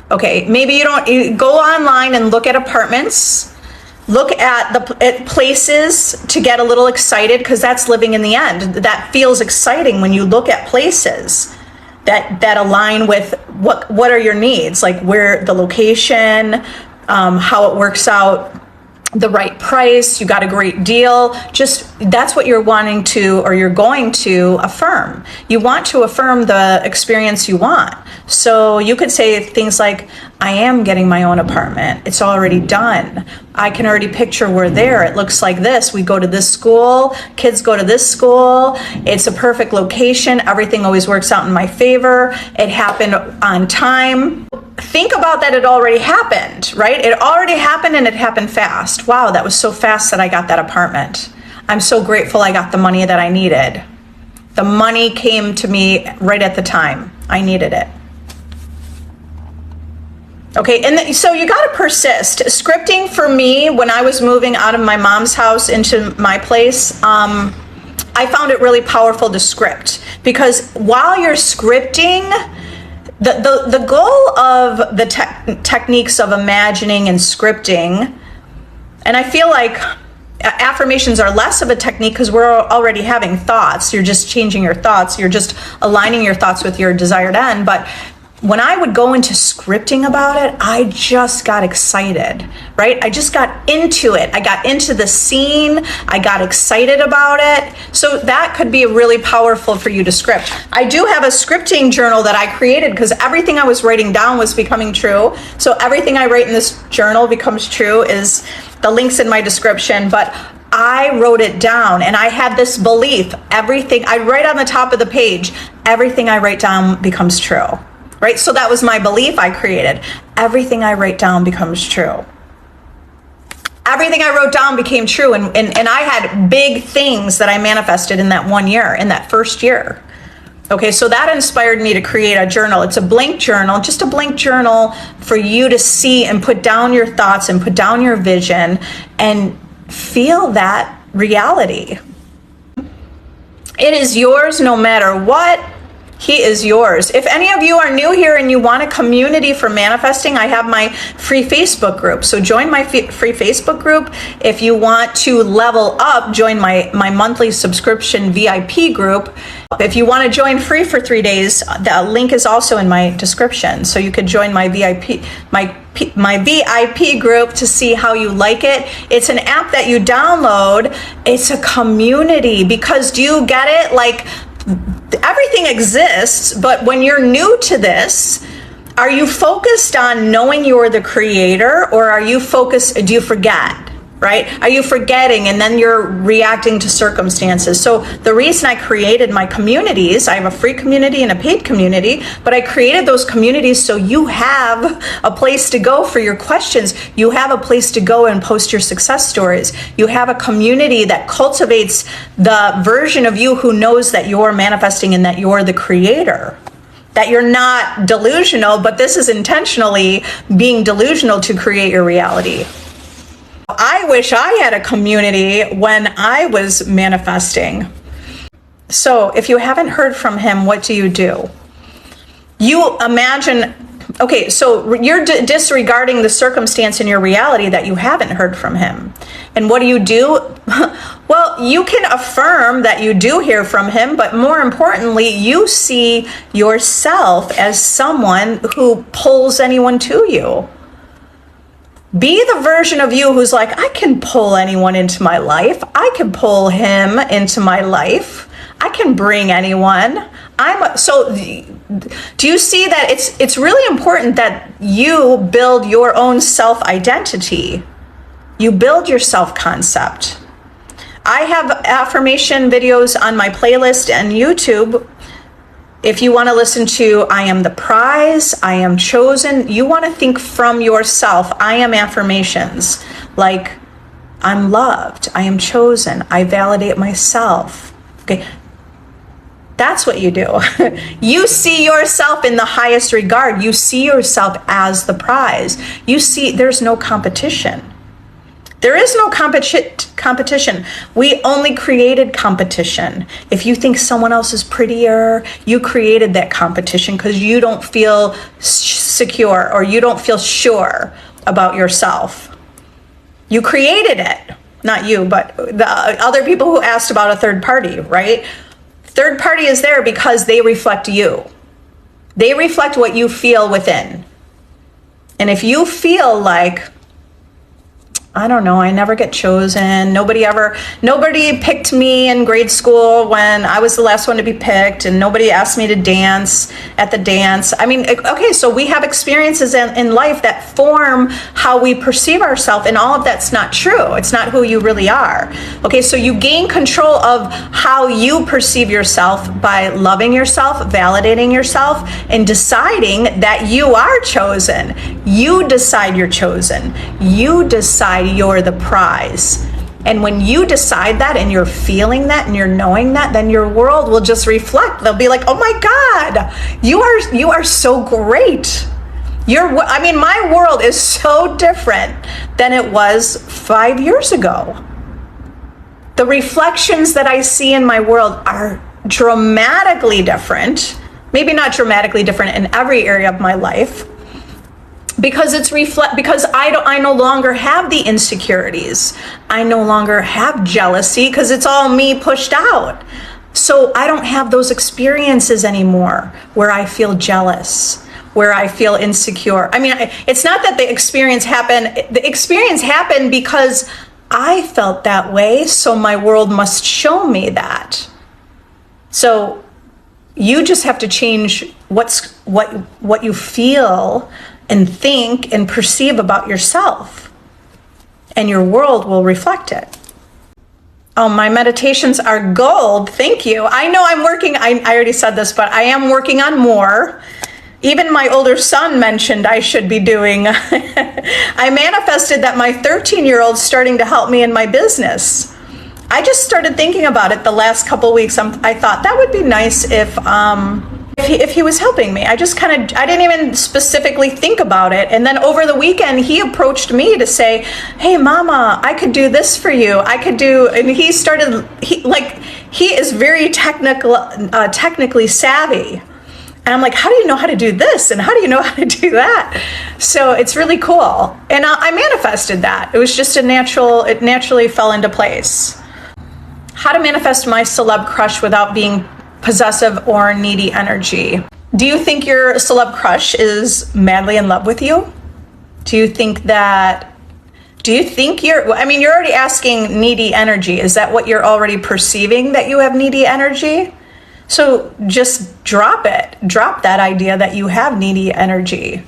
Okay, maybe you go online and look at apartments. Look at places to get a little excited, because that's living in the end. That feels exciting when you look at places that align with what are your needs, like where the location, how it works out, the right price, you got a great deal. Just that's what you're wanting to, or you're going to affirm. You want to affirm the experience you want. So you could say things like, I am getting my own apartment. It's already done. I can already picture we're there. It looks like this. We go to this school. Kids go to this school. It's a perfect location. Everything always works out in my favor. It happened on time. Think about that. It already happened, right? It already happened, and it happened fast. Wow, that was so fast that I got that apartment. I'm so grateful I got the money that I needed. The money came to me right at the time I needed it. Okay, and so you got to persist. Scripting for me, when I was moving out of my mom's house into my place, I found it really powerful to script, because while you're scripting, the goal of the techniques of imagining and scripting, and I feel like affirmations are less of a technique because we're already having thoughts. You're just changing your thoughts. You're just aligning your thoughts with your desired end. But when I would go into scripting about it, I just got excited, right? I just got into it. I got into the scene. I got excited about it. So that could be really powerful for you to script. I do have a scripting journal that I created because everything I was writing down was becoming true. So everything I write in this journal becomes true. Is the links in my description, but I wrote it down and I had this belief, everything I write on the top of the page, everything I write down becomes true. Right? So that was my belief I created. Everything I write down becomes true. Everything I wrote down became true. And I had big things that I manifested in that 1 year, in that first year. Okay, so that inspired me to create a journal. It's a blank journal, just a blank journal for you to see and put down your thoughts and put down your vision and feel that reality. It is yours no matter what. He is yours. If any of you are new here and you want a community for manifesting, I have my free Facebook group. So join my free Facebook group. If you want to level up, join my monthly subscription VIP group. If you want to join free for 3 days, the link is also in my description. So you could join my VIP, my VIP group to see how you like it. It's an app that you download. It's a community because, do you get it? Like, everything exists, but when you're new to this, are you focused on knowing you're the creator, or are you focused, do you forget, right? Are you forgetting and then you're reacting to circumstances? So the reason I created my communities, I have a free community and a paid community, but I created those communities so you have a place to go for your questions. You have a place to go and post your success stories. You have a community that cultivates the version of you who knows that you're manifesting and that you're the creator. That you're not delusional, but this is intentionally being delusional to create your reality. I wish I had a community when I was manifesting. So if you haven't heard from him, what do? You imagine, okay, so you're disregarding the circumstance in your reality that you haven't heard from him. And what do? Well, you can affirm that you do hear from him, but more importantly, you see yourself as someone who pulls anyone to you. Be the version of you who's like, I can pull anyone into my life. I can pull him into my life. I can bring anyone. So do you see that it's really important that you build your own self-identity? You build your self-concept. I have affirmation videos on my playlist and YouTube. If you want to listen to I am the prize, I am chosen, you want to think from yourself. I am affirmations like I'm loved, I am chosen, I validate myself. Okay, that's what you do. You see yourself in the highest regard. You see yourself as the prize. You see there's no competition. There is no competition. We only created competition. If you think someone else is prettier, you created that competition because you don't feel secure or you don't feel sure about yourself. You created it. Not you, but the other people who asked about a third party, right? Third party is there because they reflect you. They reflect what you feel within. And if you feel like, I don't know, I never get chosen. Nobody picked me in grade school when I was the last one to be picked, and nobody asked me to dance at the dance. I mean, okay, so we have experiences in life that form how we perceive ourselves, and all of that's not true. It's not who you really are. Okay, so you gain control of how you perceive yourself by loving yourself, validating yourself, and deciding that you are chosen. You decide you're chosen. You decide you're the prize. And when you decide that and you're feeling that and you're knowing that, then your world will just reflect. They'll be like, oh my God, you are so great. My world is so different than it was 5 years ago. The reflections that I see in my world are dramatically different. Maybe not dramatically different in every area of my life, because I no longer have the insecurities. I no longer have jealousy because it's all me pushed out. So I don't have those experiences anymore where I feel jealous, where I feel insecure. I mean, it's not that the experience happened. The experience happened because I felt that way, so my world must show me that. So you just have to change what you feel and think and perceive about yourself, and your world will reflect it. Oh, my meditations are gold. Thank you. I know I'm working, I already said this, but I am working on more. Even my older son mentioned I should be doing. I manifested that my 13-year-old's starting to help me in my business. I just started thinking about it the last couple weeks. I thought that would be nice if he was helping me. I didn't even specifically think about it. And then over the weekend, he approached me to say, hey, Mama, I could do this for you. And he is very technically savvy. And I'm like, how do you know how to do this? And how do you know how to do that? So it's really cool. And I manifested that. It was just it naturally fell into place. How to manifest my celeb crush without being possessive or needy energy. Do you think your celeb crush is madly in love with you? You're already asking needy energy. Is that what you're already perceiving, that you have needy energy? So just drop it. Drop that idea that you have needy energy.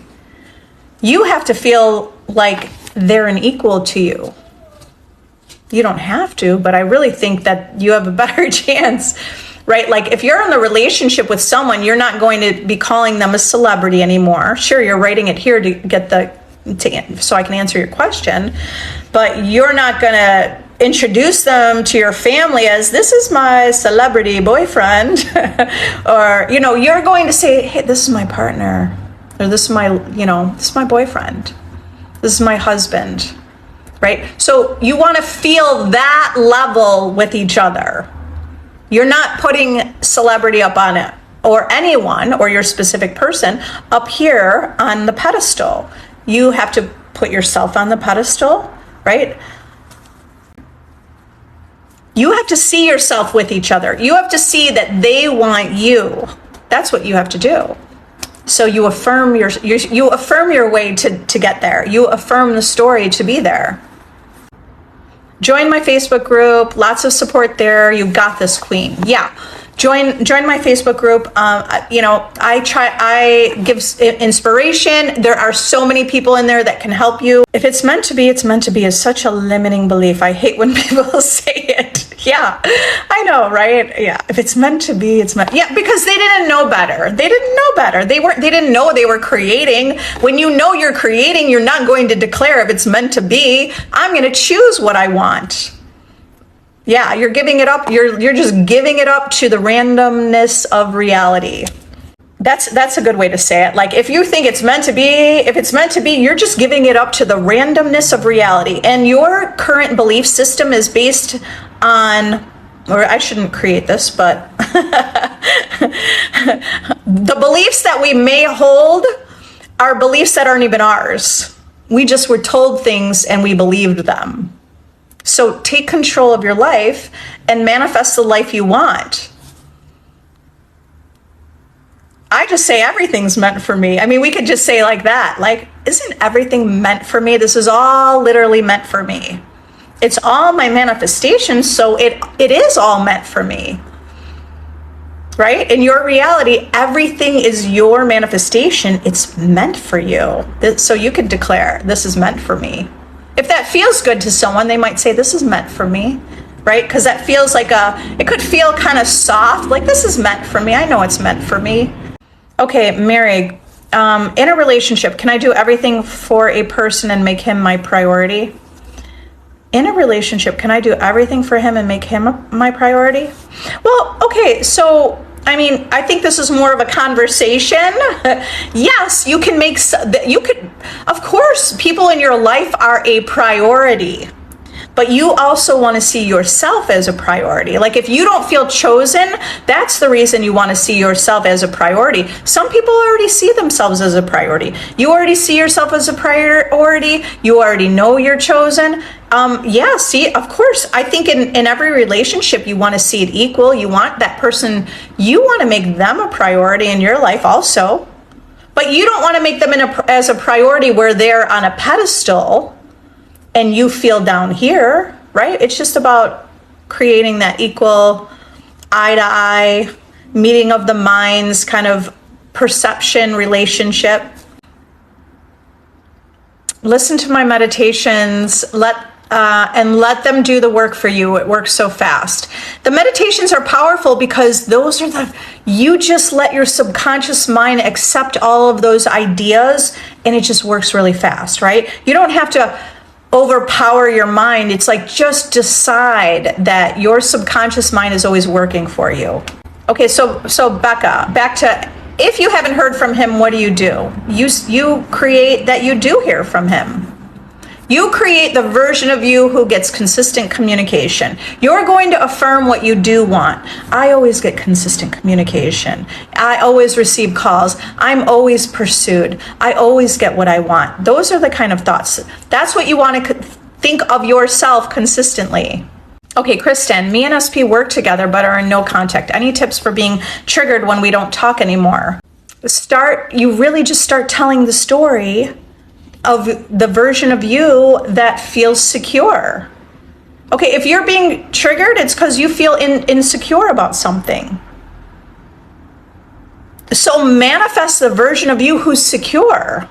You have to feel like they're an equal to you. You don't have to, but I really think that you have a better chance, right? Like if you're in the relationship with someone, you're not going to be calling them a celebrity anymore. Sure, you're writing it here to get so I can answer your question, but you're not going to introduce them to your family as, this is my celebrity boyfriend. Or, you're going to say, hey, this is my partner, or this is my boyfriend. This is my husband, right? So you want to feel that level with each other. You're not putting celebrity up on it, or anyone, or your specific person up here on the pedestal. You have to put yourself on the pedestal, right? You have to see yourself with each other. You have to see that they want you. That's what you have to do. So you affirm your way to get there. You affirm the story to be there. Join my Facebook group. Lots of support there. You got this, queen. Yeah. Join my Facebook group. I give inspiration. There are so many people in there that can help you. If it's meant to be, it's meant to be is such a limiting belief. I hate when people say it. Yeah, I know, right? Yeah. If it's meant to be, it's meant. Yeah, because they didn't know better. They didn't know they were creating. When you know you're creating, you're not going to declare if it's meant to be. I'm going to choose what I want. Yeah, you're giving it up. You're just giving it up to the randomness of reality. That's a good way to say it. Like if you think if it's meant to be, you're just giving it up to the randomness of reality. And your current belief system is based on, or I shouldn't create this, but the beliefs that we may hold are beliefs that aren't even ours. We just were told things and we believed them. So take control of your life and manifest the life you want. I just say everything's meant for me. I mean, we could just say like that. Like, isn't everything meant for me? This is all literally meant for me. It's all my manifestation, so it is all meant for me. Right? In your reality, everything is your manifestation. It's meant for you. So you could declare, this is meant for me. If that feels good to someone, they might say, this is meant for me, right? Because that feels like it could feel kind of soft, like this is meant for me. I know it's meant for me. Okay, Mary, in a relationship, can I do everything for a person and make him my priority? In a relationship, can I do everything for him and make him my priority? Well, okay, so I think this is more of a conversation. Yes, of course, people in your life are a priority, but you also want to see yourself as a priority. Like if you don't feel chosen, that's the reason you want to see yourself as a priority. Some people already see themselves as a priority. You already see yourself as a priority. You already know you're chosen. Of course, I think in every relationship, you want to see it equal. You want that person, you want to make them a priority in your life also, But you don't want to make them as a priority where they're on a pedestal and you feel down here, right? It's just about creating that equal eye-to-eye meeting of the minds kind of perception relationship. Listen to my meditations, and let them do the work for you. It works so fast. The meditations are powerful because you just let your subconscious mind accept all of those ideas, and it just works really fast, right? You don't have to overpower your mind. It's like, just decide that your subconscious mind is always working for you. Okay, so Becca, back to, if you haven't heard from him, what do? You create that you do hear from him. You create the version of you who gets consistent communication. You're going to affirm what you do want. I always get consistent communication. I always receive calls. I'm always pursued. I always get what I want. Those are the kind of thoughts. That's what you want to think of yourself consistently. Okay, Kristen, me and SP work together but are in no contact. Any tips for being triggered when we don't talk anymore? You really just start telling the story of the version of you that feels secure. Okay, if you're being triggered, it's because you feel insecure about something. So manifest the version of you who's secure.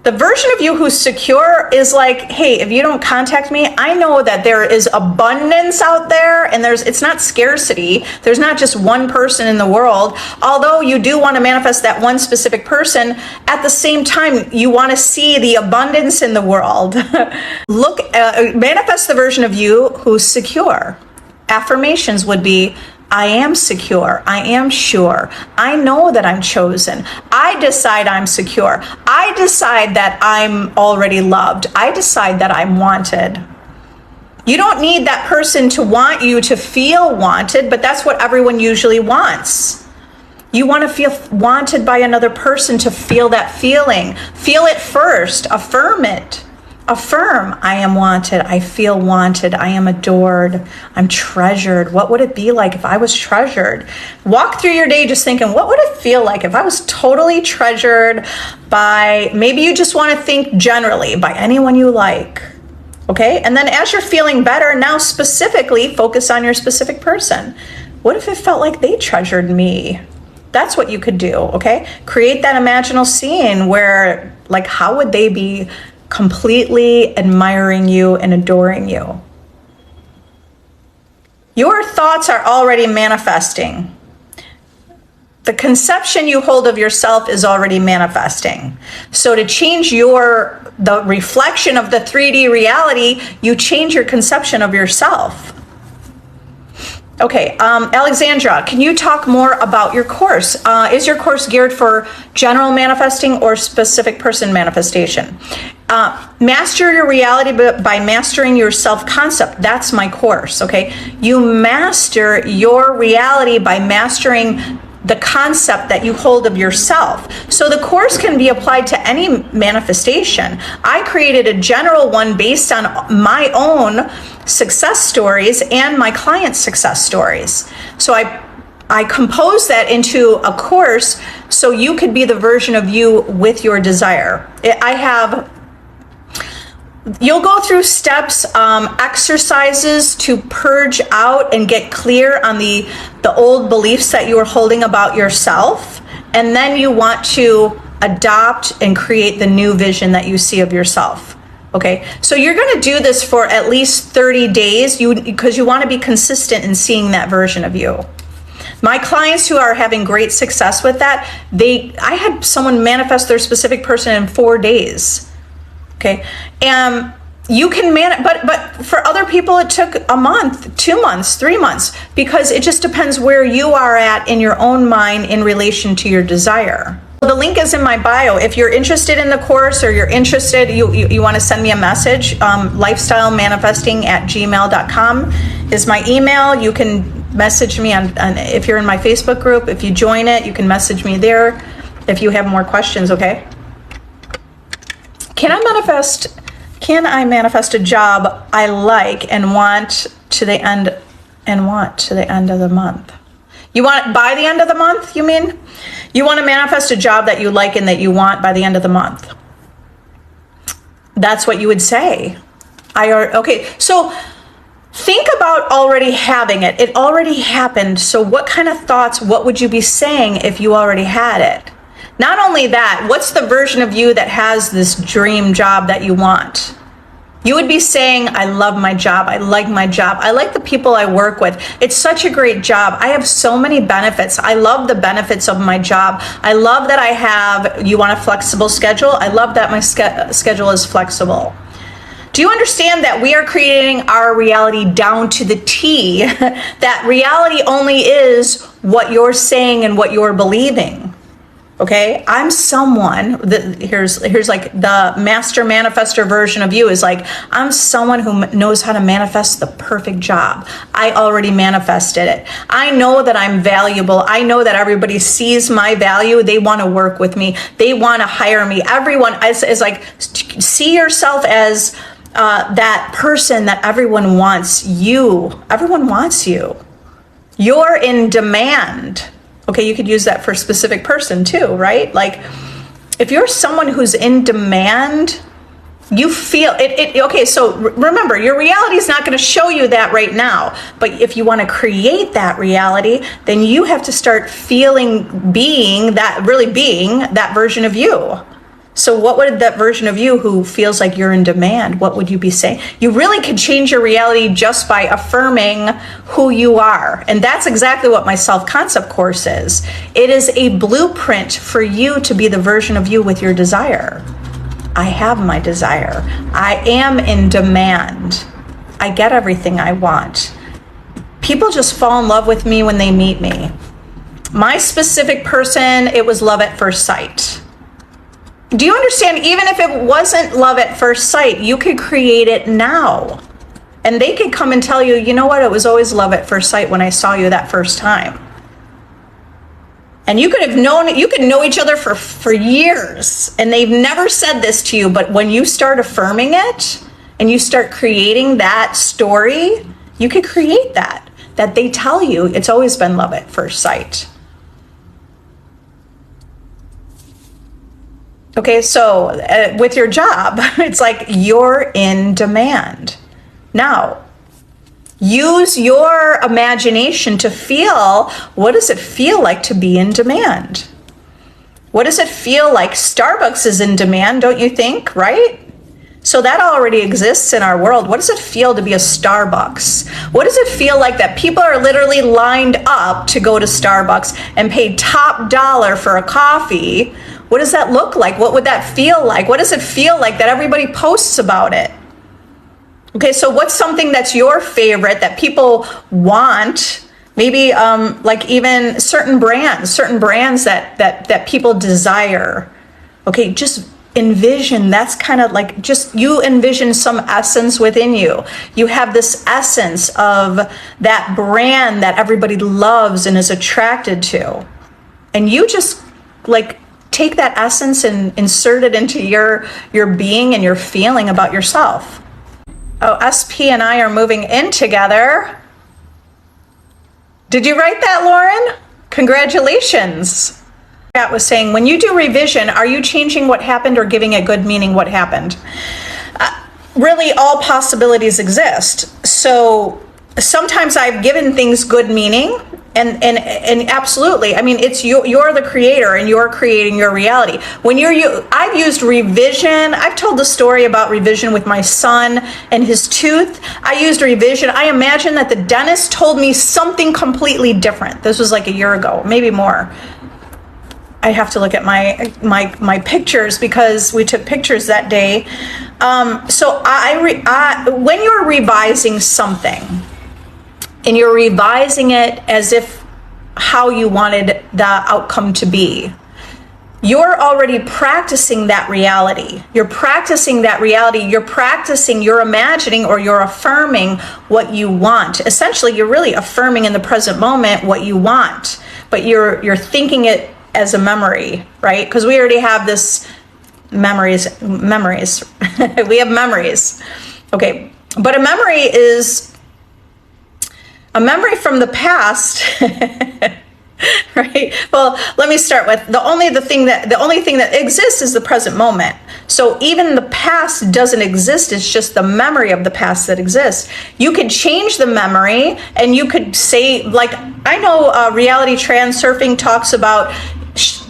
The version of you who's secure is like, hey, if you don't contact me, I know that there is abundance out there, and it's not scarcity. There's not just one person in the world. Although you do want to manifest that one specific person, at the same time, you want to see the abundance in the world. Manifest the version of you who's secure. Affirmations would be, I am secure. I am sure. I know that I'm chosen. I decide I'm secure. I decide that I'm already loved. I decide that I'm wanted. You don't need that person to want you to feel wanted, but that's what everyone usually wants. You want to feel wanted by another person, to feel that feeling. Feel it first. Affirm it. Affirm, I am wanted, I feel wanted, I am adored, I'm treasured. What would it be like if I was treasured? Walk through your day just thinking, what would it feel like if I was totally treasured by, maybe you just want to think generally, by anyone you like. Okay, and then as you're feeling better, now specifically focus on your specific person. What if it felt like they treasured me? That's what you could do, okay? Create that imaginal scene where, like, how would they be completely admiring you and adoring you? Your thoughts are already manifesting. The conception you hold of yourself is already manifesting. So to change the reflection of the 3D reality, you change your conception of yourself. Okay, Alexandra, can you talk more about your course? Is your course geared for general manifesting or specific person manifestation? Master your reality by mastering your self-concept. That's my course, okay? You master your reality by mastering the concept that you hold of yourself. So the course can be applied to any manifestation. I created a general one based on my own success stories and my clients' success stories. So I composed that into a course so you could be the version of you with your desire. You'll go through steps, exercises to purge out and get clear on the old beliefs that you were holding about yourself. And then you want to adopt and create the new vision that you see of yourself. Okay, so you're going to do this for at least 30 days because you want to be consistent in seeing that version of you. My clients who are having great success with that, I had someone manifest their specific person in 4 days. Okay, and you can but for other people it took a month, 2 months, 3 months, because it just depends where you are at in your own mind in relation to your desire. The link is in my bio. If you're interested in the course or you're interested, you want to send me a message, lifestylemanifesting@gmail.com is my email. You can message me on if you're in my Facebook group. If you join it, you can message me there if you have more questions, okay? Can I manifest a job I like and want to the end of the month? You want it by the end of the month, you mean? You want to manifest a job that you like and that you want by the end of the month. That's what you would say. Okay, so think about already having it. It already happened. So what kind of thoughts, what would you be saying if you already had it? Not only that, what's the version of you that has this dream job that you want? You would be saying, I love my job. I like my job. I like the people I work with. It's such a great job. I have so many benefits. I love the benefits of my job. I love that I have, you want a flexible schedule? I love that my schedule is flexible. Do you understand that we are creating our reality down to the T? That reality only is what you're saying and what you're believing. Okay, I'm someone that here's like the master manifester version of you is like, I'm someone who knows how to manifest the perfect job. I already manifested it. I know that I'm valuable. I know that everybody sees my value. They want to work with me. They want to hire me. Everyone is like, see yourself as that person that everyone wants you. Everyone wants you. You're in demand. Okay, you could use that for a specific person too, right? Like, if you're someone who's in demand, you feel it. Okay, so remember, your reality is not going to show you that right now. But if you want to create that reality, then you have to start being that version of you. So what would that version of you who feels like you're in demand, what would you be saying? You really could change your reality just by affirming who you are. And that's exactly what my self-concept course is. It is a blueprint for you to be the version of you with your desire. I have my desire. I am in demand. I get everything I want. People just fall in love with me when they meet me. My specific person, it was love at first sight. Do you understand? Even if it wasn't love at first sight, you could create it now. And they could come and tell you, you know what? It was always love at first sight when I saw you that first time. And you could know each other for years, and they've never said this to you, but when you start affirming it and you start creating that story, you could create that they tell you it's always been love at first sight. Okay, so with your job, it's like you're in demand. Now, use your imagination to feel, what does it feel like to be in demand? What does it feel like? Starbucks is in demand, don't you think, right? So that already exists in our world. What does it feel to be a Starbucks? What does it feel like that people are literally lined up to go to Starbucks and pay top dollar for a coffee? What does that look like? What would that feel like? What does it feel like that everybody posts about it? Okay, so what's something that's your favorite that people want? Maybe like even certain brands that people desire. Okay, just envision, that's kind of like just you envision some essence within you. You have this essence of that brand that everybody loves and is attracted to. And you just like take that essence and insert it into your being and your feeling about yourself. Oh, SP and I are moving in together. Did you write that, Lauren? Congratulations. Pat was saying, when you do revision, are you changing what happened or giving it good meaning what happened? Really, all possibilities exist. So sometimes I've given things good meaning, and absolutely, I mean, it's you're the creator and you're creating your reality. When I've used revision. I've told the story about revision with my son and his tooth. I used revision. I imagine that the dentist told me something completely different. This was like a year ago, maybe more. I have to look at my pictures because we took pictures that day. So when you're revising something, and you're revising it as if how you wanted the outcome to be, you're already practicing that reality. You're practicing that reality. You're practicing, you're imagining, or you're affirming what you want. Essentially, you're really affirming in the present moment what you want, but you're thinking it as a memory, right? Because we already have this memories. We have memories. Okay, but a memory is a memory from the past Right? Well, let me start with the only thing that exists is the present moment. So even the past doesn't exist. It's just the memory of the past that exists. You could change the memory, and you could say, like, I know reality transurfing talks about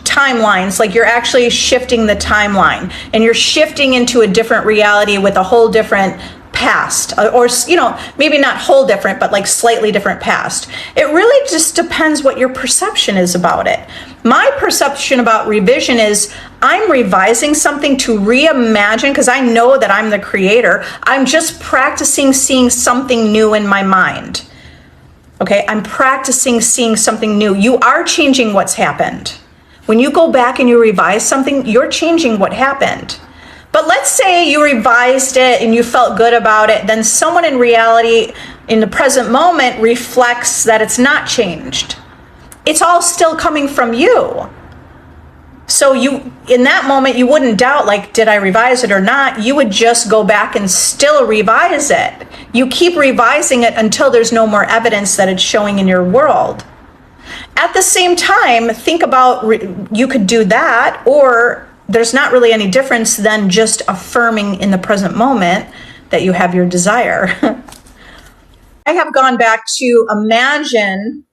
timelines, like you're actually shifting the timeline and you're shifting into a different reality with a whole different past, or maybe not whole different, but like slightly different past. It really just depends what your perception is about it. My perception about revision is I'm revising something to reimagine, because I know that I'm the creator. I'm just practicing seeing something new in my mind. Okay, I'm practicing seeing something new. You are changing what's happened. When you go back and you revise something, you're changing what happened. But let's say you revised it and you felt good about it, then someone in reality, in the present moment, reflects that it's not changed. It's all still coming from you. So in that moment, you wouldn't doubt, like, did I revise it or not? You would just go back and still revise it. You keep revising it until there's no more evidence that it's showing in your world. At the same time, think about, you could do that, or there's not really any difference than just affirming in the present moment that you have your desire. I have gone back to imagine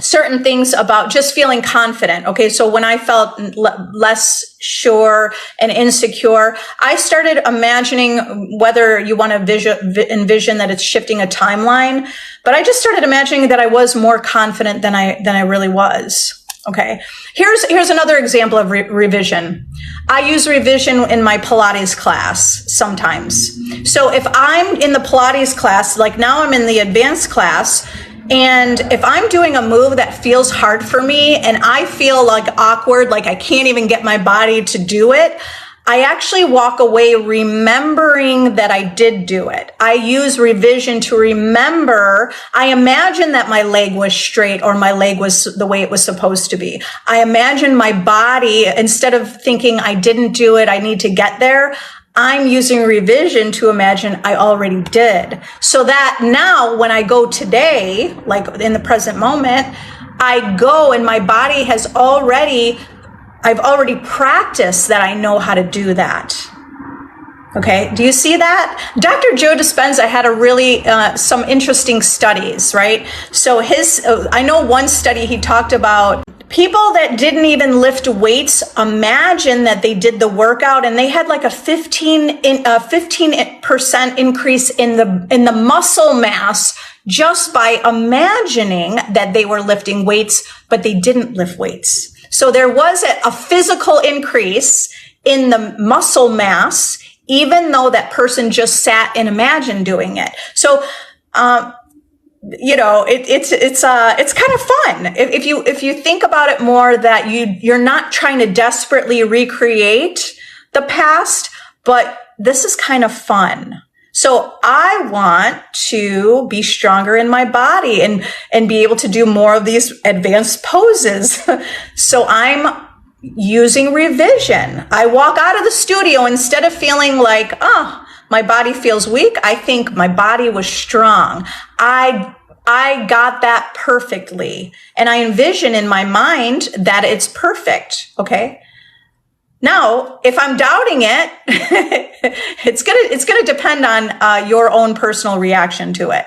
certain things about just feeling confident. Okay, so when I felt less sure and insecure, I started imagining, whether you want to envision that it's shifting a timeline, but I just started imagining that I was more confident than I really was. Okay, here's another example of revision. I use revision in my Pilates class sometimes. So if I'm in the Pilates class, like now I'm in the advanced class, and if I'm doing a move that feels hard for me and I feel like awkward, like I can't even get my body to do it, I actually walk away remembering that I did do it. I use revision to remember. I imagine that my leg was straight, or my leg was the way it was supposed to be. I imagine my body, instead of thinking I didn't do it, I need to get there, I'm using revision to imagine I already did. So that now when I go today, like in the present moment, I go and my body I've already practiced that I know how to do that. Okay, do you see that? Dr. Joe Dispenza had some interesting studies, right? So I know one study he talked about people that didn't even lift weights imagine that they did the workout, and they had like a 15% increase in the muscle mass just by imagining that they were lifting weights, but they didn't lift weights. So there was a physical increase in the muscle mass, even though that person just sat and imagined doing it. So, it's kind of fun if you think about it more, that you're not trying to desperately recreate the past, but this is kind of fun. So I want to be stronger in my body and be able to do more of these advanced poses. So I'm using revision. I walk out of the studio, instead of feeling like, oh, my body feels weak, I think my body was strong. I got that perfectly. And I envision in my mind that it's perfect. Okay. Now, if I'm doubting it, it's gonna depend on your own personal reaction to it.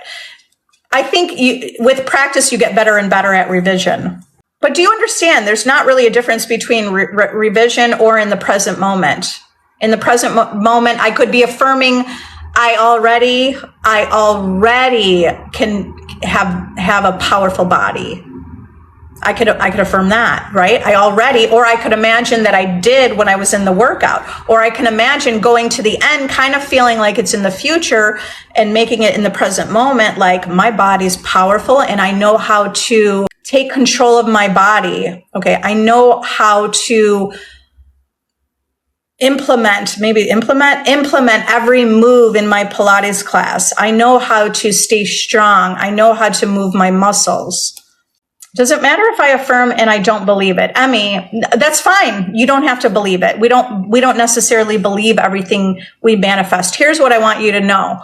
I think with practice, you get better and better at revision. But do you understand? There's not really a difference between revision or in the present moment. In the present moment, I could be affirming, I already can have a powerful body. I could affirm that, right? Or I could imagine that I did when I was in the workout, or I can imagine going to the end, kind of feeling like it's in the future and making it in the present moment, like my body's powerful and I know how to take control of my body. Okay. I know how to implement every move in my Pilates class. I know how to stay strong. I know how to move my muscles. Does it matter if I affirm and I don't believe it? Emmy, that's fine. You don't have to believe it. We don't necessarily believe everything we manifest. Here's what I want you to know.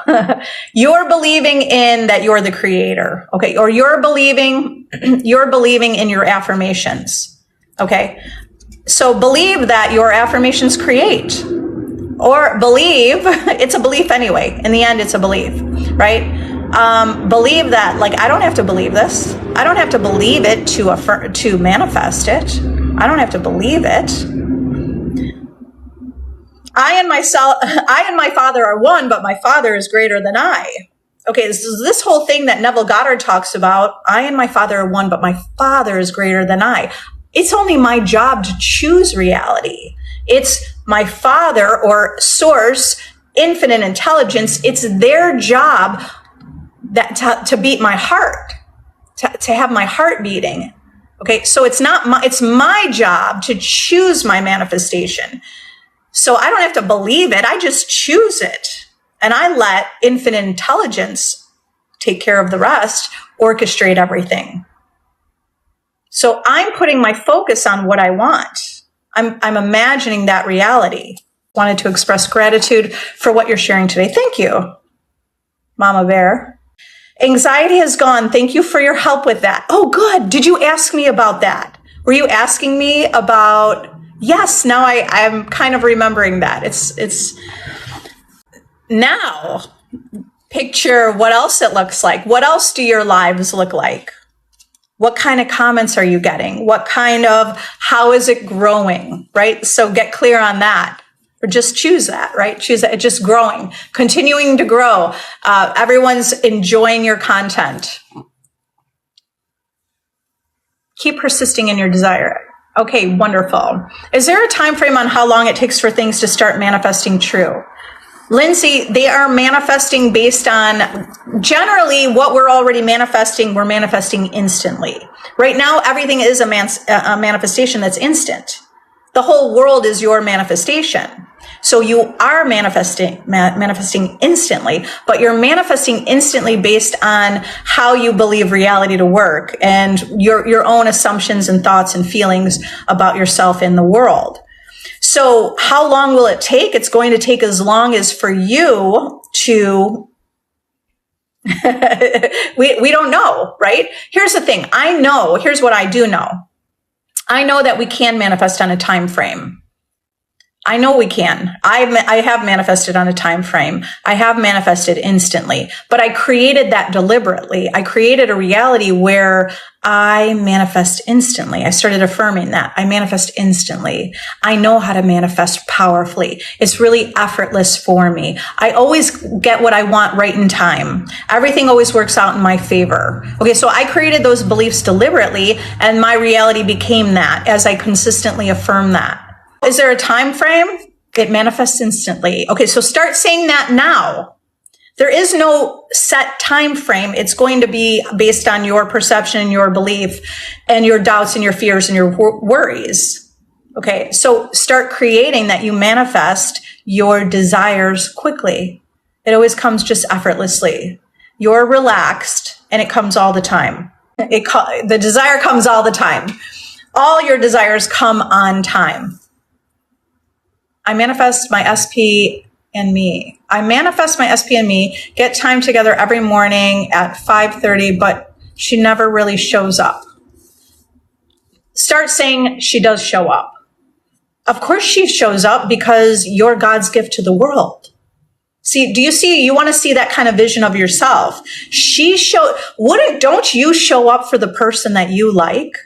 You're believing in that you're the creator, okay? Or you're believing in your affirmations, okay? So believe that your affirmations create, or believe, it's a belief anyway. In the end, it's a belief, right? Believe that, like, I don't have to believe this. I don't have to believe it to manifest it. I don't have to believe it. I and my Father are one, but my Father is greater than I. Okay, this whole thing that Neville Goddard talks about, I and my Father are one, but my Father is greater than I. It's only my job to choose reality. It's my Father or Source, infinite intelligence. It's their job to beat my heart, to have my heart beating. Okay, so it's my job to choose my manifestation. So I don't have to believe it, I just choose it. And I let infinite intelligence take care of the rest, orchestrate everything. So I'm putting my focus on what I want. I'm imagining that reality. Wanted to express gratitude for what you're sharing today. Thank you, Mama Bear. Anxiety has gone. Thank you for your help with that. Oh, good. Did you ask me about that? Were you asking me about? Yes. Now I'm kind of remembering that. It's now picture what else it looks like. What else do your lives look like? What kind of comments are you getting? How is it growing, right? So get clear on that. Or just choose that, right? Choose that. It's just growing, continuing to grow. Everyone's enjoying your content. Keep persisting in your desire. Okay, wonderful. Is there a time frame on how long it takes for things to start manifesting true? Lindsay, they are manifesting based on generally what we're already manifesting. We're manifesting instantly. Right now, everything is a manifestation that's instant. The whole world is your manifestation. So you are manifesting instantly, but you're manifesting instantly based on how you believe reality to work and your own assumptions and thoughts and feelings about yourself in the world. So how long will it take? It's going to take as long as for you to, we don't know, right? Here's the thing. Here's what I do know. I know that we can manifest on a time frame. I know we can. I have manifested on a time frame. I have manifested instantly, but I created that deliberately. I created a reality where I manifest instantly. I started affirming that. I manifest instantly. I know how to manifest powerfully. It's really effortless for me. I always get what I want right in time. Everything always works out in my favor. Okay, so I created those beliefs deliberately, and my reality became that as I consistently affirm that. Is there a time frame? It manifests instantly. Okay, so start saying that now. There is no set time frame. It's going to be based on your perception, your belief, and your doubts and your fears and your worries. Okay, so start creating that you manifest your desires quickly. It always comes just effortlessly. You're relaxed and it comes all the time. The desire comes all the time. All your desires come on time. I manifest my SP and me. I manifest my SP and me, get time together every morning at 5:30, but she never really shows up. Start saying she does show up. Of course she shows up because you're God's gift to the world. See, you want to see that kind of vision of yourself? Don't you show up for the person that you like?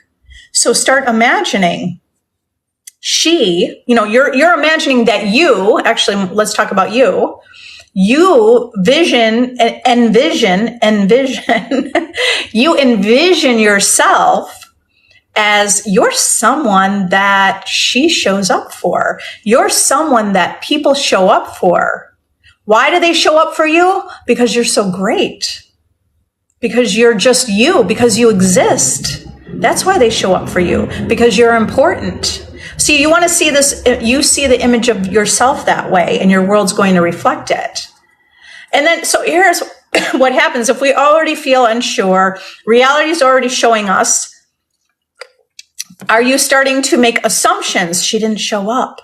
So start imagining. You're imagining that let's talk about you. You envision, you envision yourself as you're someone that she shows up for. You're someone that people show up for. Why do they show up for you? Because you're so great. Because you're just you, because you exist. That's why they show up for you, because you're important. See, you want to see this, you see the image of yourself that way, and your world's going to reflect it. And then, so here's what happens if we already feel unsure. Reality is already showing us Are you starting to make assumptions? She didn't show up.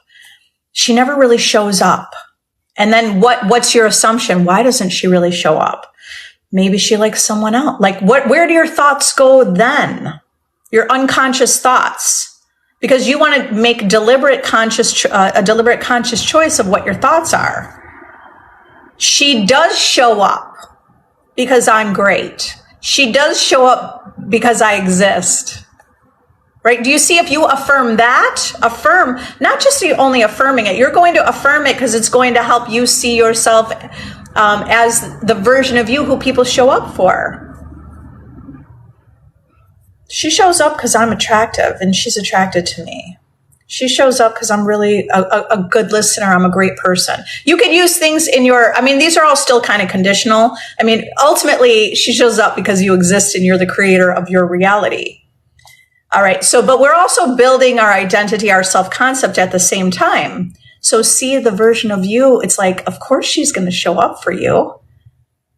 She never really shows up. And then what's your assumption? Why doesn't she really show up? Maybe she likes someone else. Like where do your thoughts go then? Your unconscious thoughts. Because you want to make a deliberate conscious choice of what your thoughts are. She does show up because I'm great. She does show up because I exist. Right? Do you see, if you affirm that, affirm, not just you only affirming it, you're going to affirm it because it's going to help you see yourself as the version of you who people show up for. She shows up because I'm attractive and she's attracted to me. She shows up because I'm really a good listener. I'm a great person. You could use things in your, these are all still kind of conditional. Ultimately, she shows up because you exist and you're the creator of your reality. All right. But we're also building our identity, our self-concept at the same time. So see the version of you. It's like, of course she's going to show up for you.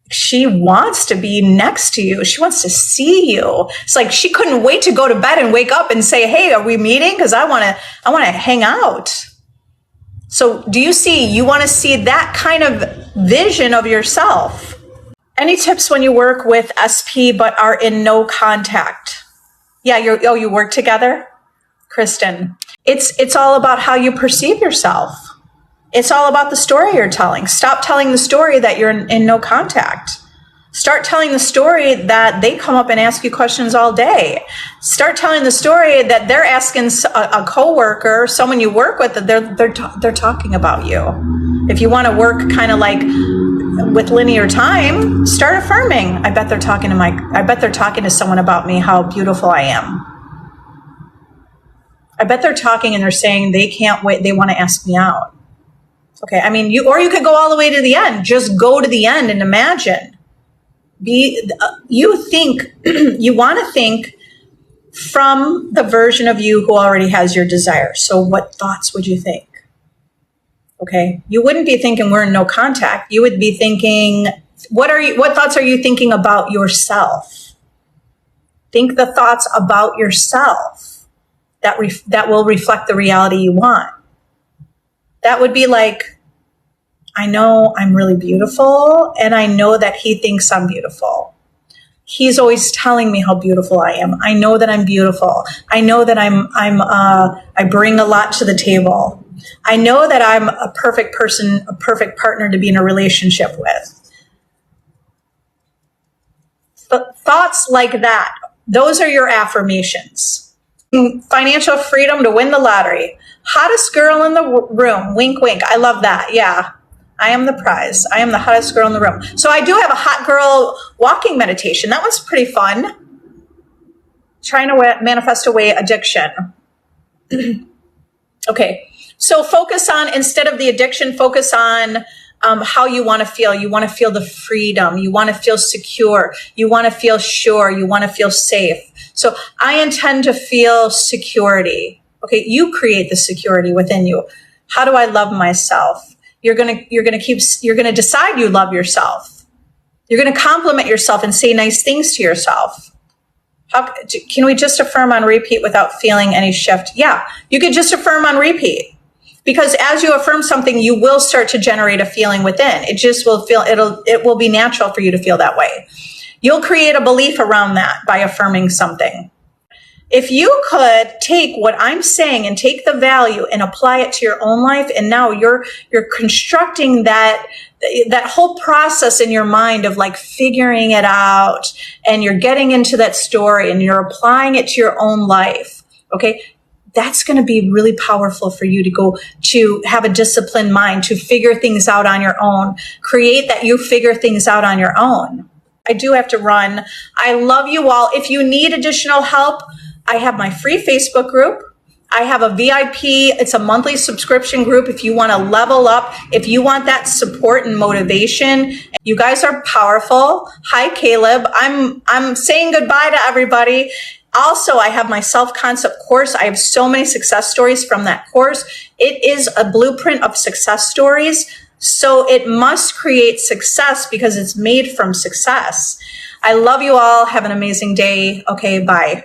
She wants to be next to you. She wants to see you. It's like she couldn't wait to go to bed and wake up and say, hey, are we meeting? Because I want to hang out. So do you see, you want to see that kind of vision of yourself. Any tips when you work with SP but are in no contact? Yeah, you work together? Kristen, it's all about how you perceive yourself. It's all about the story you're telling. Stop telling the story that you're in no contact. Start telling the story that they come up and ask you questions all day. Start telling the story that they're asking a coworker, someone you work with, that they're talking about you. If you want to work kind of like with linear time, start affirming. I bet they're talking to someone about me, how beautiful I am. I bet they're talking and they're saying they can't wait, they want to ask me out. Okay, you could go all the way to the end. Just go to the end and imagine. You want to think from the version of you who already has your desire. So what thoughts would you think? Okay, you wouldn't be thinking we're in no contact. You would be thinking, what thoughts are you thinking about yourself? Think the thoughts about yourself that will reflect the reality you want. That would be like, I know I'm really beautiful and I know that he thinks I'm beautiful. He's always telling me how beautiful I am. I know that I'm beautiful. I know that I bring a lot to the table. I know that I'm a perfect person, a perfect partner to be in a relationship with. Thoughts like that, those are your affirmations. Financial freedom to win the lottery. Hottest girl in the room. Wink, wink. I love that. Yeah. I am the prize. I am the hottest girl in the room. So I do have a hot girl walking meditation. That one's pretty fun. Trying to manifest away addiction. Okay. So focus on, instead of the addiction, focus on how you want to feel. You want to feel the freedom. You want to feel secure. You want to feel sure. You want to feel safe. So I intend to feel security. Okay, you create the security within you. How do I love myself? You're gonna decide you love yourself. You're gonna compliment yourself and say nice things to yourself. Can we just affirm on repeat without feeling any shift? Yeah, you could just affirm on repeat. Because as you affirm something, you will start to generate a feeling within. It will be natural for you to feel that way. You'll create a belief around that by affirming something. If you could take what I'm saying and take the value and apply it to your own life, and now you're constructing that whole process in your mind of like figuring it out, and you're getting into that story and you're applying it to your own life. Okay. That's going to be really powerful for you to have a disciplined mind, to figure things out on your own. Create that you figure things out on your own. I do have to run. I love you all. If you need additional help, I have my free Facebook group. I have a VIP. It's a monthly subscription group. If you want to level up, if you want that support and motivation, you guys are powerful. Hi, Caleb. I'm saying goodbye to everybody. Also, I have my self-concept course. I have so many success stories from that course. It is a blueprint of success stories. So it must create success because it's made from success. I love you all. Have an amazing day. Okay, bye.